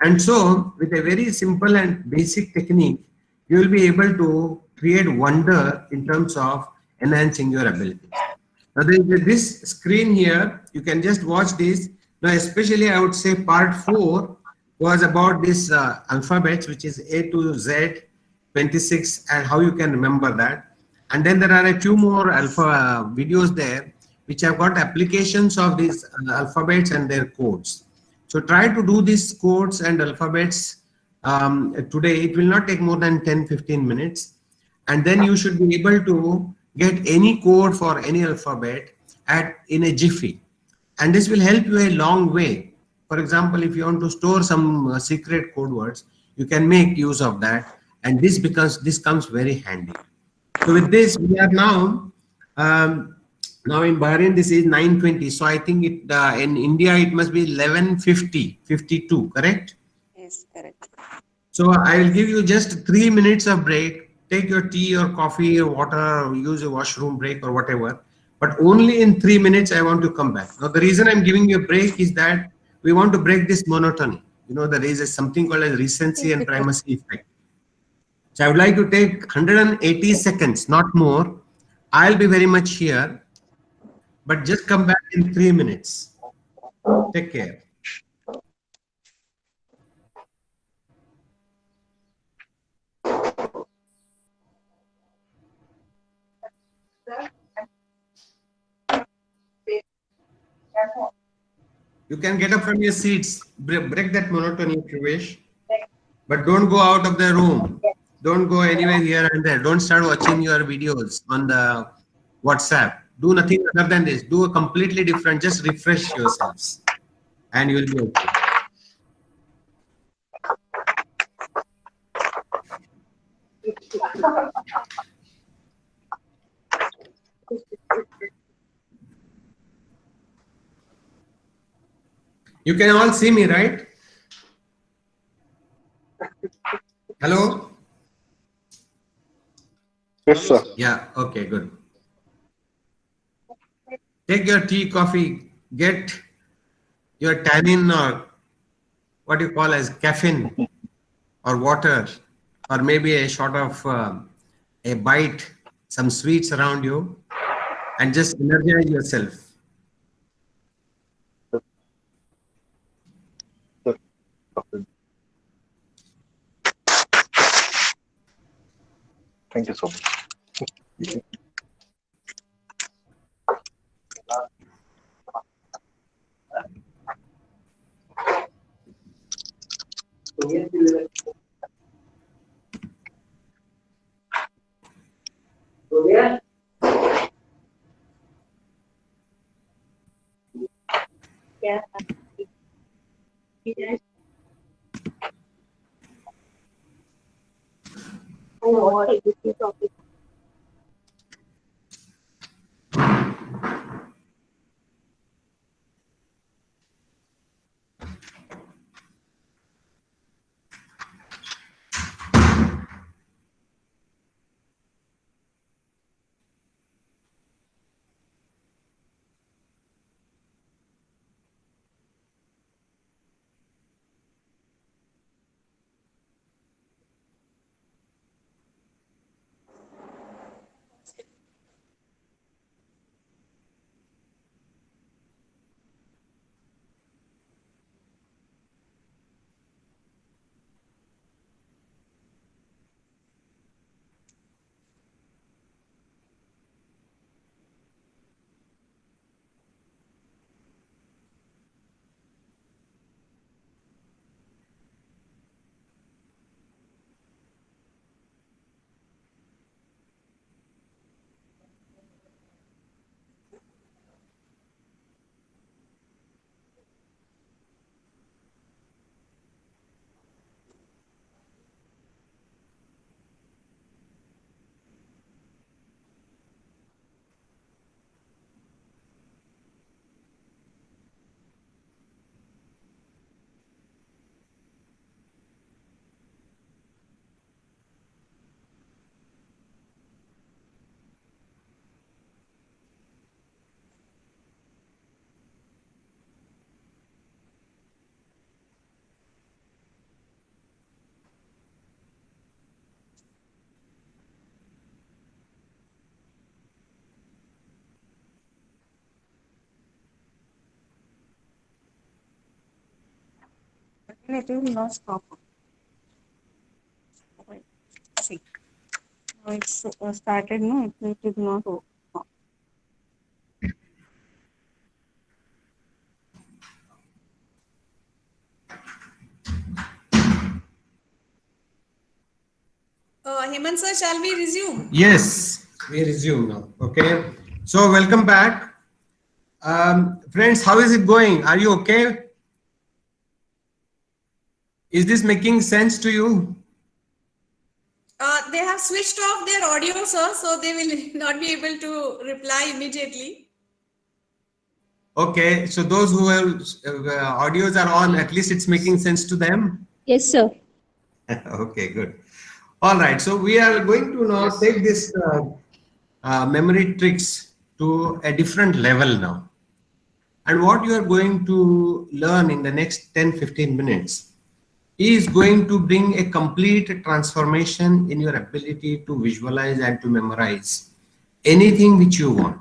And so, with a very simple and basic technique, you will be able to create wonder in terms of enhancing your abilities. Now, there is this screen here. You can just watch this. Now, especially I would say part 4 was about this alphabets, which is A to Z, 26, and how you can remember that. And then there are a few more alpha videos there, which have got applications of these alphabets and their codes. So try to do these codes and alphabets today. It will not take more than 10-15 minutes. And then you should be able to get any code for any alphabet in a jiffy. And this will help you a long way. For example, if you want to store some secret code words, you can make use of that. And this comes very handy. So with this, we are now in Bahrain, this is 9:20. So I think in India, it must be 11:50, 52, correct? Yes, correct. So I will give you just 3 minutes of break. Take your tea or coffee or water or use a washroom break or whatever. But only in 3 minutes, I want to come back. Now, the reason I'm giving you a break is that we want to break this monotony. You know, there is something called as recency and primacy effect. So I would like to take 180 seconds, not more. I'll be very much here, but just come back in 3 minutes. Take care. You can get up from your seats, break that monotony if you wish, but don't go out of the room. Don't go anywhere here and there. Don't start watching your videos on the WhatsApp. Do nothing other than this. Do a completely different, just refresh yourselves and you will be okay. You can all see me, right? Hello? Yes, Hello, sir. Yeah, okay, good. Take your tea, coffee, get your tannin or what you call as caffeine or water, or maybe a shot of a bite, some sweets around you, and just energize yourself. Thank you so much. It will not stop. Wait, see. Now it's started, no? It is not over. Hemant sir, shall we resume? Yes, we resume now. Okay. So welcome back. Friends, how is it going? Are you okay? Is this making sense to you? They have switched off their audio, sir, so they will not be able to reply immediately. Okay, so those who have audios are on, at least it's making sense to them. Yes, sir. Okay, good. All right, so we are going to now Yes, take sir. this memory tricks to a different level now. And what you are going to learn in the next 10-15 minutes is going to bring a complete transformation in your ability to visualize and to memorize anything which you want.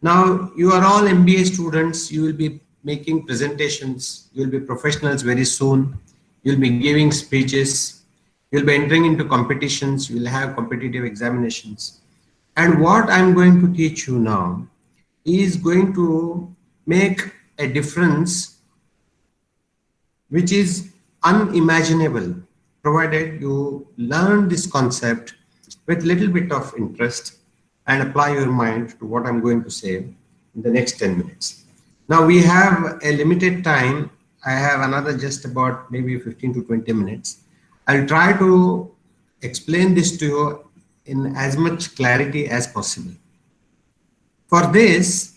Now, you are all MBA students, you will be making presentations, you will be professionals very soon, you will be giving speeches, you will be entering into competitions, you will have competitive examinations. And what I'm going to teach you now is going to make a difference which is unimaginable, provided you learn this concept with little bit of interest and apply your mind to what I'm going to say in the next 10 minutes. Now we have a limited time. I have another just about maybe 15 to 20 minutes. I'll try to explain this to you in as much clarity as possible. For this,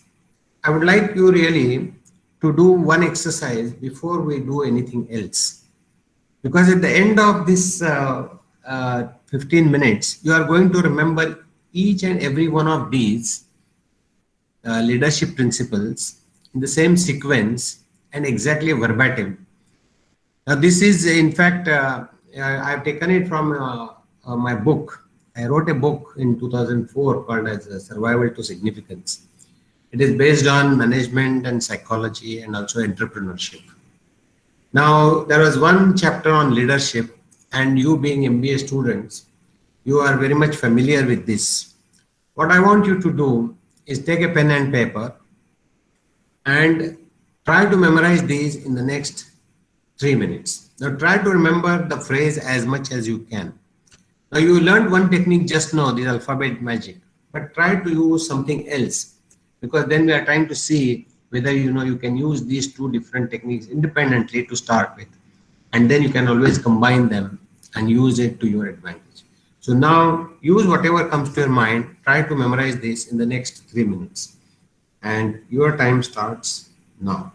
I would like you really to do one exercise before we do anything else. Because at the end of this 15 minutes, you are going to remember each and every one of these leadership principles in the same sequence and exactly verbatim. Now, this is, in fact, I've taken it from my book. I wrote a book in 2004 called as Survival to Significance. It is based on management and psychology and also entrepreneurship. Now, there was one chapter on leadership, and you being MBA students, you are very much familiar with this. What I want you to do is take a pen and paper and try to memorize these in the next 3 minutes. Now, try to remember the phrase as much as you can. Now, you learned one technique just now, the alphabet magic, but try to use something else, because then we are trying to see whether you can use these two different techniques independently to start with, and then you can always combine them and use it to your advantage. So now use whatever comes to your mind, try to memorize this in the next 3 minutes, and your time starts now.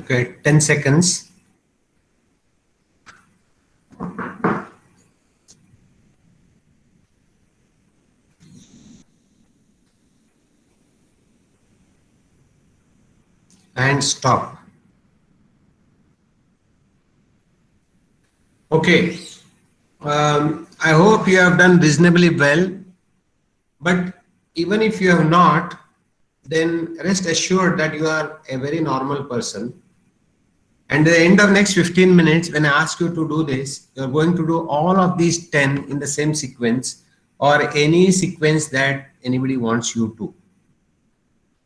Okay, 10 seconds. And stop. Okay, I hope you have done reasonably well, but even if you have not, then rest assured that you are a very normal person, And at the end of next 15 minutes, when I ask you to do this, you're going to do all of these 10 in the same sequence or any sequence that anybody wants you to.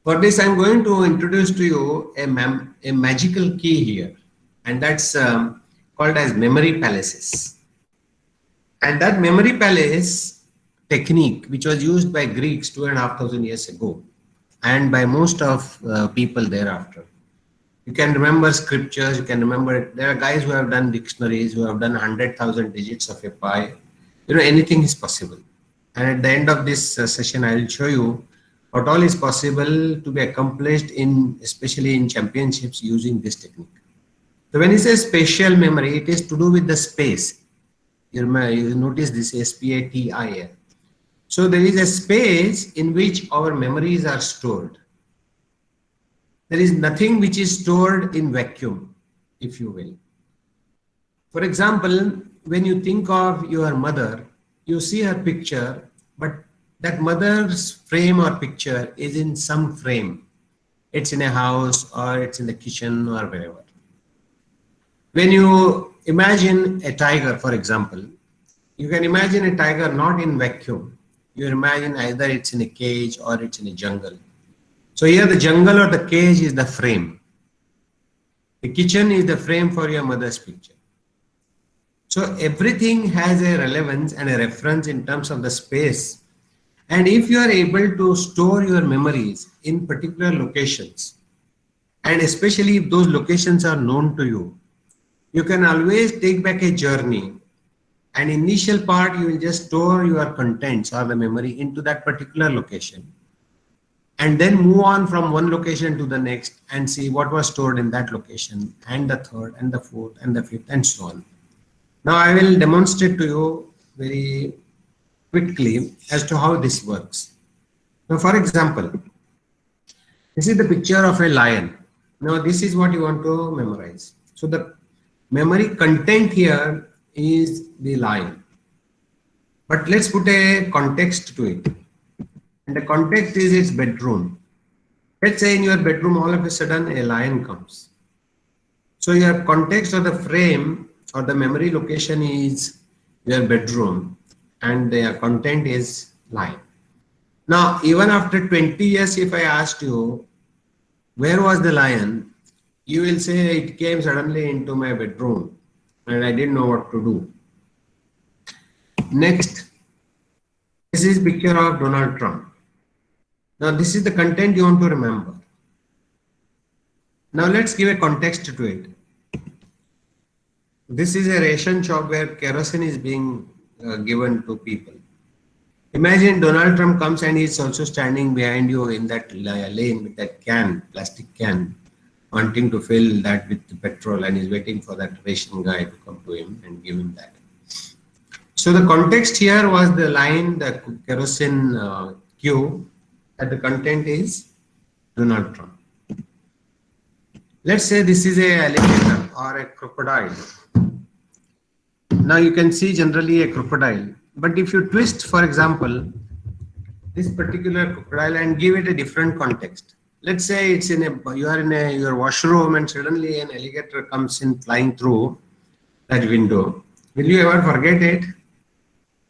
For this, I'm going to introduce to you a magical key here, and that's called as memory palaces. And that memory palace technique, which was used by Greeks 2,500 years ago, and by most of people thereafter. You can remember scriptures, you can remember, there are guys who have done dictionaries, who have done 100,000 digits of a pi. You know, anything is possible. And at the end of this session, I will show you what all is possible to be accomplished in, especially in championships, using this technique. So when you say spatial memory, it is to do with the space. You notice this S-P-A-T-I-L. So there is a space in which our memories are stored. There is nothing which is stored in vacuum, if you will. For example, when you think of your mother, you see her picture, but that mother's frame or picture is in some frame. It's in a house or it's in the kitchen or wherever. When you imagine a tiger, for example, you can imagine a tiger not in vacuum. You imagine either it's in a cage or it's in a jungle. So here the jungle or the cage is the frame. The kitchen is the frame for your mother's picture. So everything has a relevance and a reference in terms of the space. And if you are able to store your memories in particular locations, and especially if those locations are known to you, you can always take back a journey. An initial part, you will just store your contents or the memory into that particular location, and then move on from one location to the next and see what was stored in that location, and the third and the fourth and the fifth and so on. Now I will demonstrate to you very quickly as to how this works. Now, for example, this is the picture of a lion. Now this is what you want to memorize. So the memory content here is the lion. But let's put a context to it. And the context is its bedroom. Let's say in your bedroom, all of a sudden a lion comes. So your context or the frame or the memory location is your bedroom, and the content is lion. Now, even after 20 years, if I asked you, where was the lion? You will say it came suddenly into my bedroom and I didn't know what to do. Next, this is picture of Donald Trump. Now this is the content you want to remember. Now let's give a context to it. This is a ration shop where kerosene is being given to people. Imagine Donald Trump comes and he's also standing behind you in that lane with that can, plastic can, wanting to fill that with the petrol, and he's waiting for that ration guy to come to him and give him that. So the context here was the line, the kerosene queue, and the content is Donald Trump. Let's say this is a alligator or a crocodile. Now you can see generally a crocodile, but if you twist, for example, this particular crocodile and give it a different context. Let's say it's in a, you are in your washroom and suddenly an alligator comes in flying through that window. Will you ever forget it?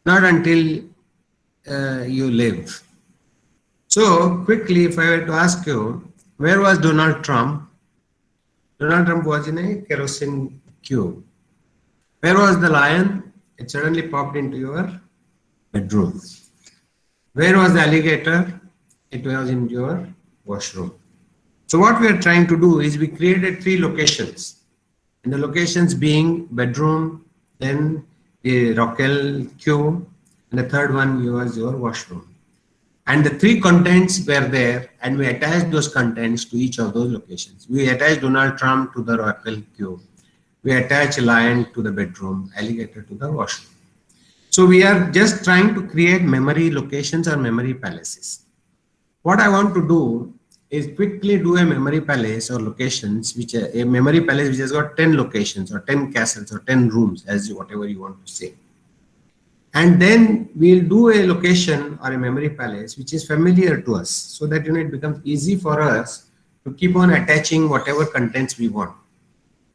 Not until you live. So quickly, if I were to ask you, where was Donald Trump? Donald Trump was in a kerosene queue. Where was the lion? It suddenly popped into your bedroom. Where was the alligator? It was in your washroom. So what we are trying to do is we created 3 locations. And the locations being bedroom, then the Rockwell queue, and the third one was your washroom. And the 3 contents were there, and we attached those contents to each of those locations. We attached Donald Trump to the Rockwell queue. We attach lion to the bedroom, alligator to the washroom. So we are just trying to create memory locations or memory palaces. What I want to do is quickly do a memory palace or locations, which a memory palace which has got 10 locations or 10 castles or 10 rooms, as whatever you want to say. And then we'll do a location or a memory palace which is familiar to us, so that it becomes easy for us to keep on attaching whatever contents we want.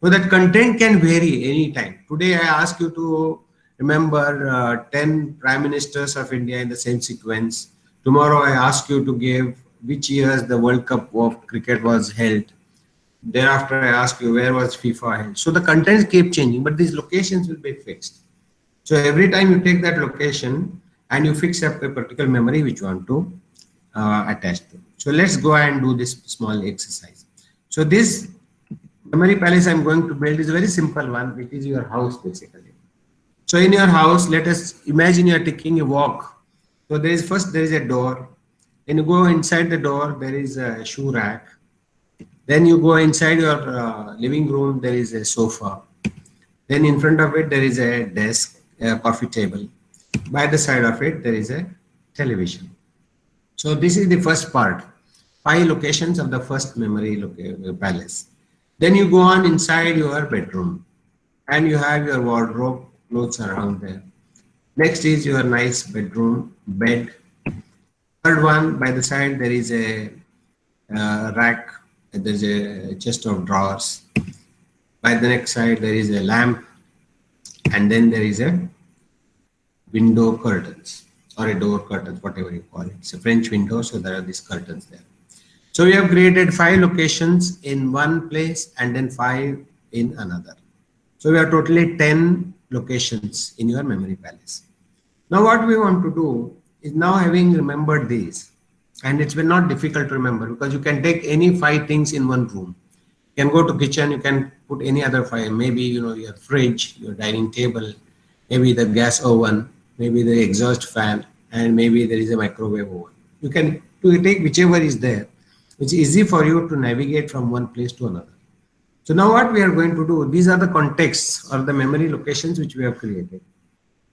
So that content can vary anytime. Today I ask you to remember 10 prime ministers of India in the same sequence. Tomorrow I ask you to give which years the World Cup of cricket was held. Thereafter I ask you where was FIFA held. So the contents keep changing, but these locations will be fixed. So every time you take that location and you fix up a particular memory which you want to attach to. So let's go and do this small exercise. So this memory palace I'm going to build is a very simple one. It is your house basically. So in your house, let us imagine you are taking a walk. So there is a door. Then you go inside the door, there is a shoe rack. Then you go inside your living room, there is a sofa. Then in front of it, there is a desk, a coffee table. By the side of it, there is a television. So this is the first part, 5 locations of the first memory palace. Then you go on inside your bedroom and you have your wardrobe, clothes around there. Next is your nice bedroom, bed. Third one, by the side, there is a rack. There's a chest of drawers. By the next side, there is a lamp. And then there is a window curtains or a door curtains, whatever you call it. It's a French window, so there are these curtains there. So we have created 5 locations in one place and then 5 in another. So we have totally 10 locations in your memory palace. Now what we want to do is, now having remembered these, and it's been not difficult to remember because you can take any 5 things in one room. You can go to kitchen, you can put any other 5, maybe your fridge, your dining table, maybe the gas oven, maybe the exhaust fan, and maybe there is a microwave oven. You can take whichever is there. It's easy for you to navigate from one place to another. So now what we are going to do, these are the contexts or the memory locations which we have created.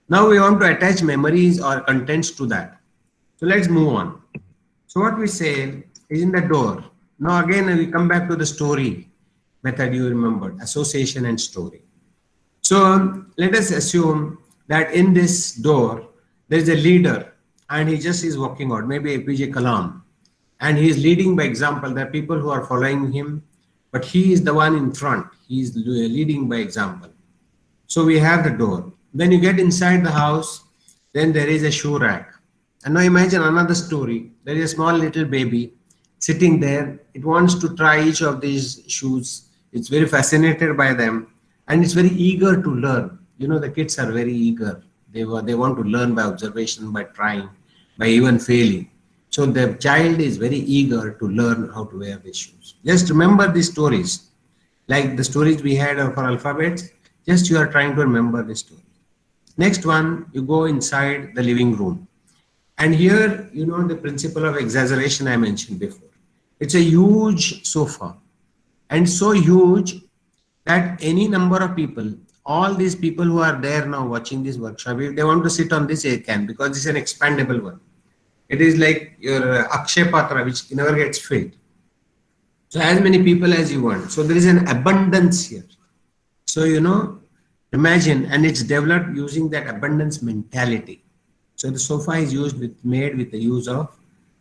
Now we want to attach memories or contents to that. So let's move on. So what we say is in the door. Now again we come back to the story method you remembered, association and story. So let us assume that in this door there is a leader and he just is walking out, maybe APJ Kalam, and he is leading by example. There are people who are following him, but he is the one in front. He is leading by example. So we have the door. When you get inside the house, then there is a shoe rack. And now imagine another story. There is a small little baby sitting there. It wants to try each of these shoes. It's very fascinated by them and it's very eager to learn. The kids are very eager. They want to learn by observation, by trying, by even failing. So the child is very eager to learn how to wear these shoes. Just remember these stories, like the stories we had for alphabets. Just you are trying to remember the story. Next one, you go inside the living room. And here, the principle of exaggeration I mentioned before. It's a huge sofa and so huge that any number of people, all these people who are there now watching this workshop, if they want to sit on this, they can, because it's an expandable one. It is like your Akshay Patra, which never gets filled. So as many people as you want. So there is an abundance here. So, imagine, and it's developed using that abundance mentality. So the sofa is made with the use of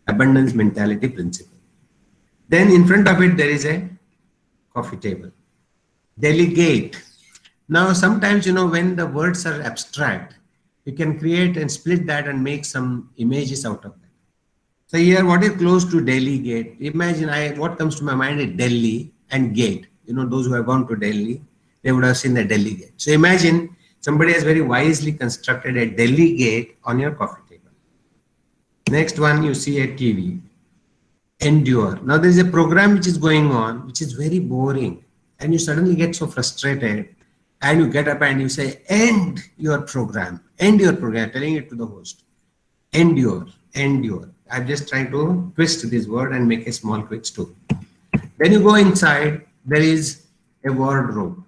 abundance mentality principle. Then in front of it, there is a coffee table. Delegate. Now, sometimes, when the words are abstract, you can create and split that and make some images out of that. So here, what is close to Delhi gate? Imagine what comes to my mind is Delhi and gate. Those who have gone to Delhi, they would have seen the Delhi gate. So imagine somebody has very wisely constructed a Delhi gate on your coffee table. Next one, you see a TV. Endure. Now there is a program which is going on, which is very boring, and you suddenly get so frustrated, and you get up and you say, end your program, telling it to the host. Endure. I'm just trying to twist this word and make a small quick story. Then you go inside, there is a wardrobe.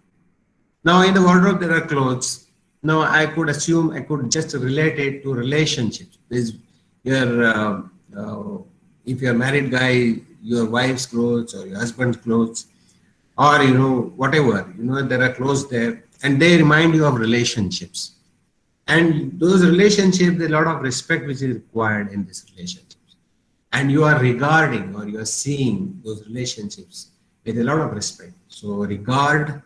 Now in the wardrobe there are clothes. Now I could just relate it to relationships. There's your if you're a married guy, your wife's clothes or your husband's clothes, or whatever, there are clothes there, and they remind you of relationships. And those relationships, there's a lot of respect which is required in these relationships. And you are regarding or you are seeing those relationships with a lot of respect. So regard,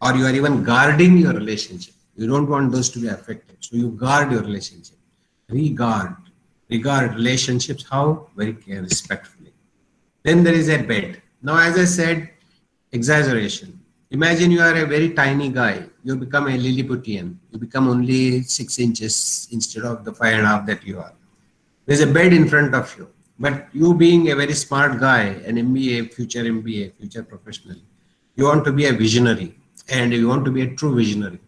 or you are even guarding your relationship. You don't want those to be affected. So you guard your relationship. Regard relationships, how? Very respectfully. Then there is a bed. Now, as I said, exaggeration. Imagine you are a very tiny guy. You become a Lilliputian. You become only 6 inches instead of the 5.5 that you are. There's a bed in front of you. But you being a very smart guy, an MBA, future professional, you want to be a visionary and you want to be a true visionary.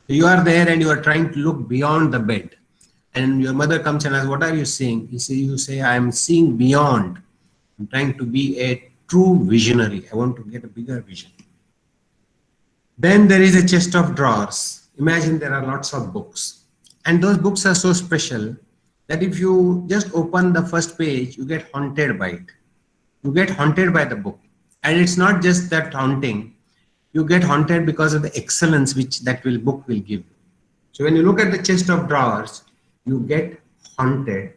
So you are there and you are trying to look beyond the bed. And your mother comes and asks, what are you seeing? You say, I am seeing beyond. I'm trying to be a true visionary. I want to get a bigger vision. Then there is a chest of drawers. Imagine there are lots of books. And those books are so special that if you just open the first page, you get haunted by it. You get haunted by the book. And it's not just that haunting. You get haunted because of the excellence which that book will give you. So when you look at the chest of drawers, you get haunted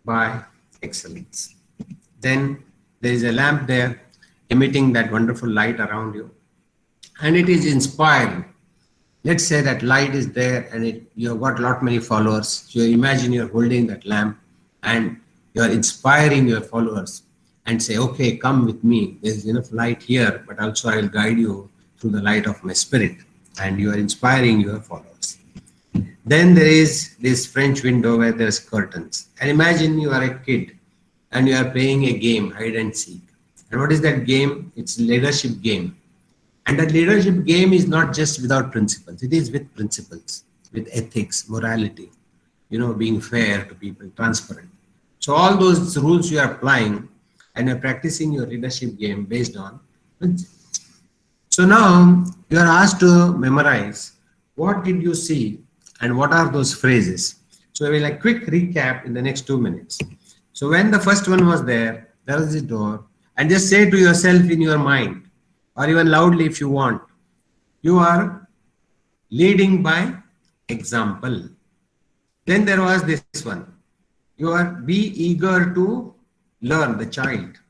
by excellence. Then there is a lamp there emitting that wonderful light around you. And it is inspiring. Let's say that light is there and you have got lot many followers. So imagine you're holding that lamp and you're inspiring your followers and say, okay, come with me. There's enough light here, but also I will guide you through the light of my spirit. And you are inspiring your followers. Then there is this French window where there's curtains. And imagine you are a kid and you are playing a game, hide and seek. And what is that game? It's a leadership game. And that leadership game is not just without principles. It is with principles, with ethics, morality, being fair to people, transparent. So all those rules you are applying and you're practicing your leadership game based on principles. So now you are asked to memorize what did you see and what are those phrases. So I will a quick recap in the next 2 minutes. So when the first one was there is the door, and just say to yourself in your mind, or even loudly if you want, you are leading by example. Then there was this one. You are be eager to learn, the child.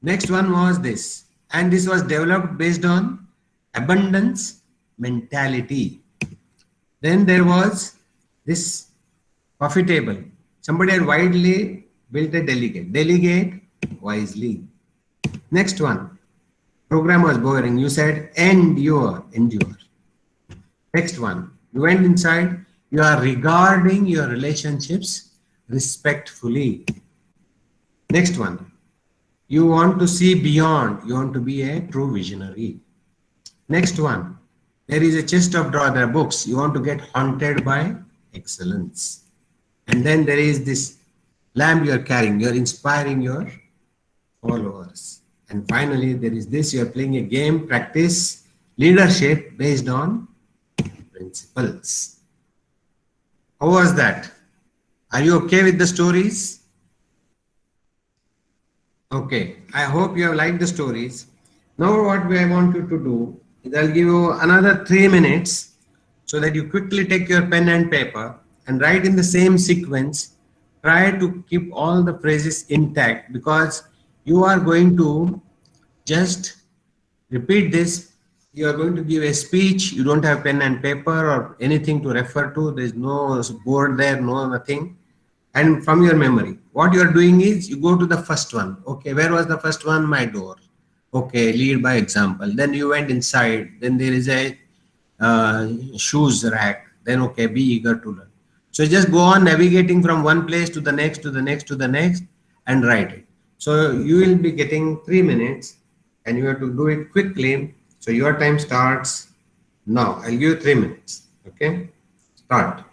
Next one was this. And this was developed based on abundance mentality. Then there was this coffee table. Somebody had widely built a delegate. Delegate wisely. Next one. Program was boring. You said endure. Next one. You went inside. You are regarding your relationships respectfully. Next one. You want to see beyond. You want to be a true visionary. Next one. There is a chest of drawers. There are books. You want to get haunted by excellence. And then there is this lamp you are carrying. You are inspiring your followers. And finally, there is this. You are playing a game, practice leadership based on principles. How was that? Are you okay with the stories? Okay. I hope you have liked the stories. Now what I want you to do is I'll give you another 3 minutes so that you quickly take your pen and paper and write in the same sequence. Try to keep all the phrases intact because you are going to just repeat this. You are going to give a speech. You don't have pen and paper or anything to refer to. There is no board there, no nothing. And from your memory, what you are doing is you go to the first one. Okay, where was the first one? My door. Okay, lead by example. Then you went inside. Then there is a shoes rack. Then okay, be eager to learn. So just go on navigating from one place to the next, to the next, to the next, and write it. So you will be getting 3 minutes, and you have to do it quickly. So your time starts now. I'll give you 3 minutes. Okay, start.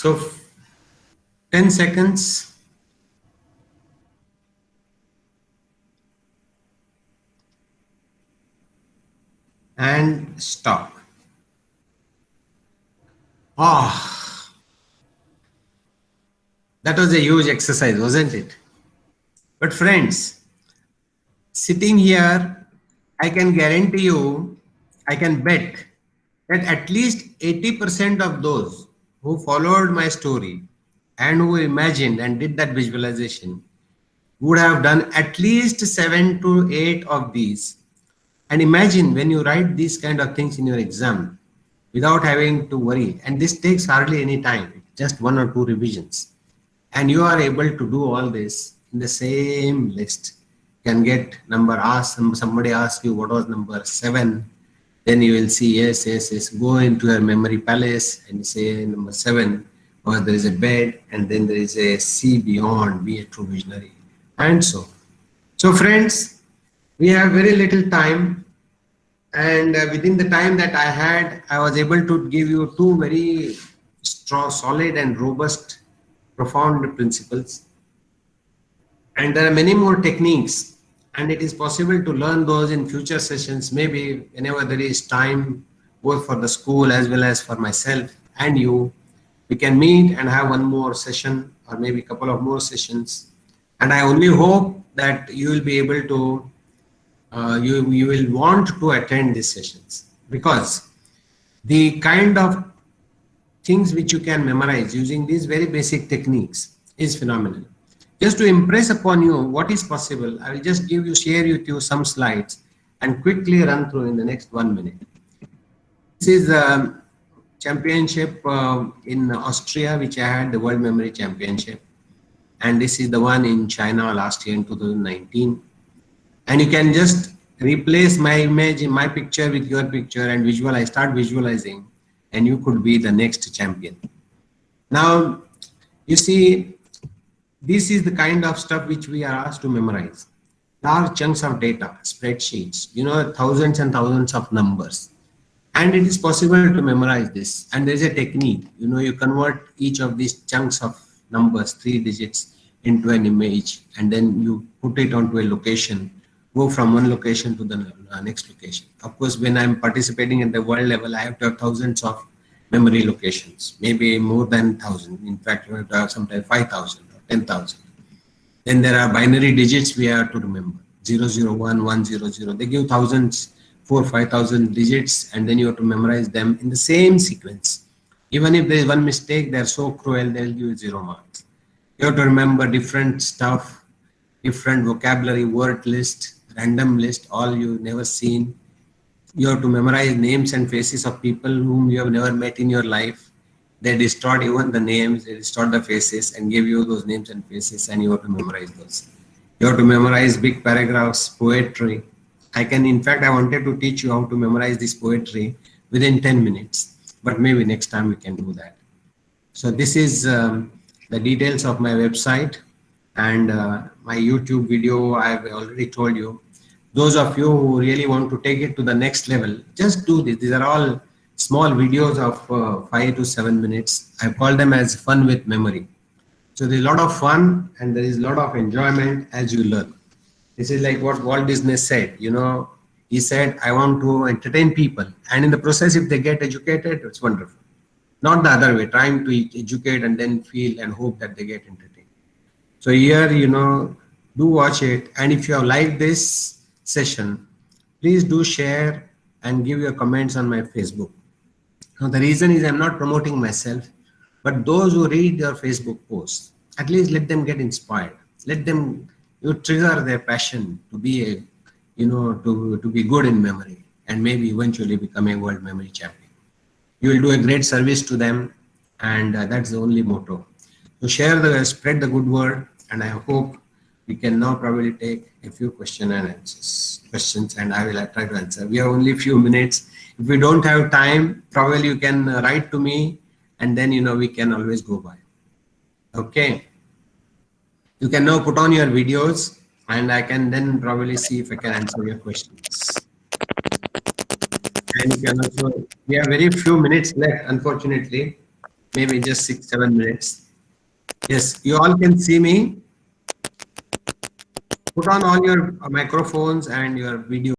So 10 seconds. And stop. Ah, that was a huge exercise, wasn't it? But friends, sitting here, I can guarantee you, I can bet that at least 80% of those who followed my story and who imagined and did that visualization would have done at least 7 to 8 of these. And imagine when you write these kind of things in your exam without having to worry, and this takes hardly any time, just 1 or 2 revisions, and you are able to do all this in the same list. You can get number asked, somebody asks you what was number 7, then you will see yes, yes, yes, go into your memory palace and say number 7, or there is a bed, and then there is a see beyond, be a true visionary, and so on. So friends, we have very little time, and within the time that I had, I was able to give you 2 very strong, solid and robust, profound principles. And there are many more techniques, and it is possible to learn those in future sessions, maybe whenever there is time, both for the school as well as for myself and you. We can meet and have one more session, or maybe a couple of more sessions. And I only hope that you will be able to you will want to attend these sessions, because the kind of things which you can memorize using these very basic techniques is phenomenal. Just to impress upon you what is possible, I will just share with you some slides and quickly run through in the next 1 minute. This is the championship in Austria, which I had, the World Memory Championship. And this is the one in China last year in 2019. And you can just replace my image in my picture with your picture and visualize, start visualizing, and you could be the next champion. Now, you see, this is the kind of stuff which we are asked to memorize. Large chunks of data, spreadsheets, thousands and thousands of numbers. And it is possible to memorize this. And there is a technique, you convert each of these chunks of numbers, 3 digits, into an image, and then you put it onto a location, go from one location to the next location. Of course, when I'm participating at the world level, I have to have thousands of memory locations, maybe more than 1,000. In fact, you have to have sometimes 5,000 or 10,000. Then there are binary digits we have to remember, 001, 100. They give thousands, 4,000, 5,000 digits, and then you have to memorize them in the same sequence. Even if there is one mistake, they're so cruel, they'll give you 0 marks. You have to remember different stuff, different vocabulary, word list, random list, all you've never seen. You have to memorize names and faces of people whom you have never met in your life. They distort even the names, they distort the faces and give you those names and faces, and you have to memorize those. You have to memorize big paragraphs, poetry. In fact, I wanted to teach you how to memorize this poetry within 10 minutes, but maybe next time we can do that. So this is the details of my website and my YouTube video. I've already told you. Those of you who really want to take it to the next level, just do this. These are all small videos of 5 to 7 minutes. I call them as fun with memory. So there's a lot of fun and there is a lot of enjoyment as you learn. This is like what Walt Disney said. He said, I want to entertain people, and in the process, if they get educated, it's wonderful. Not the other way, trying to educate and then feel and hope that they get entertained. So here, do watch it. And if you have liked this session, please do share and give your comments on my Facebook. Now, the reason is I'm not promoting myself, but those who read your Facebook posts, at least let them get inspired. Let them trigger their passion to be to be good in memory and maybe eventually become a world memory champion. You will do a great service to them, and that's the only motto. So spread the good word, and I hope we can now probably take a few questions, and I will try to answer. We have only a few minutes. If we don't have time, probably you can write to me, and then we can always go by. Okay. You can now put on your videos, and I can then probably see if I can answer your questions. And you can also, we have very few minutes left, unfortunately. maybe just 6-7 minutes. Yes, you all can see me. Put on all your microphones and your video.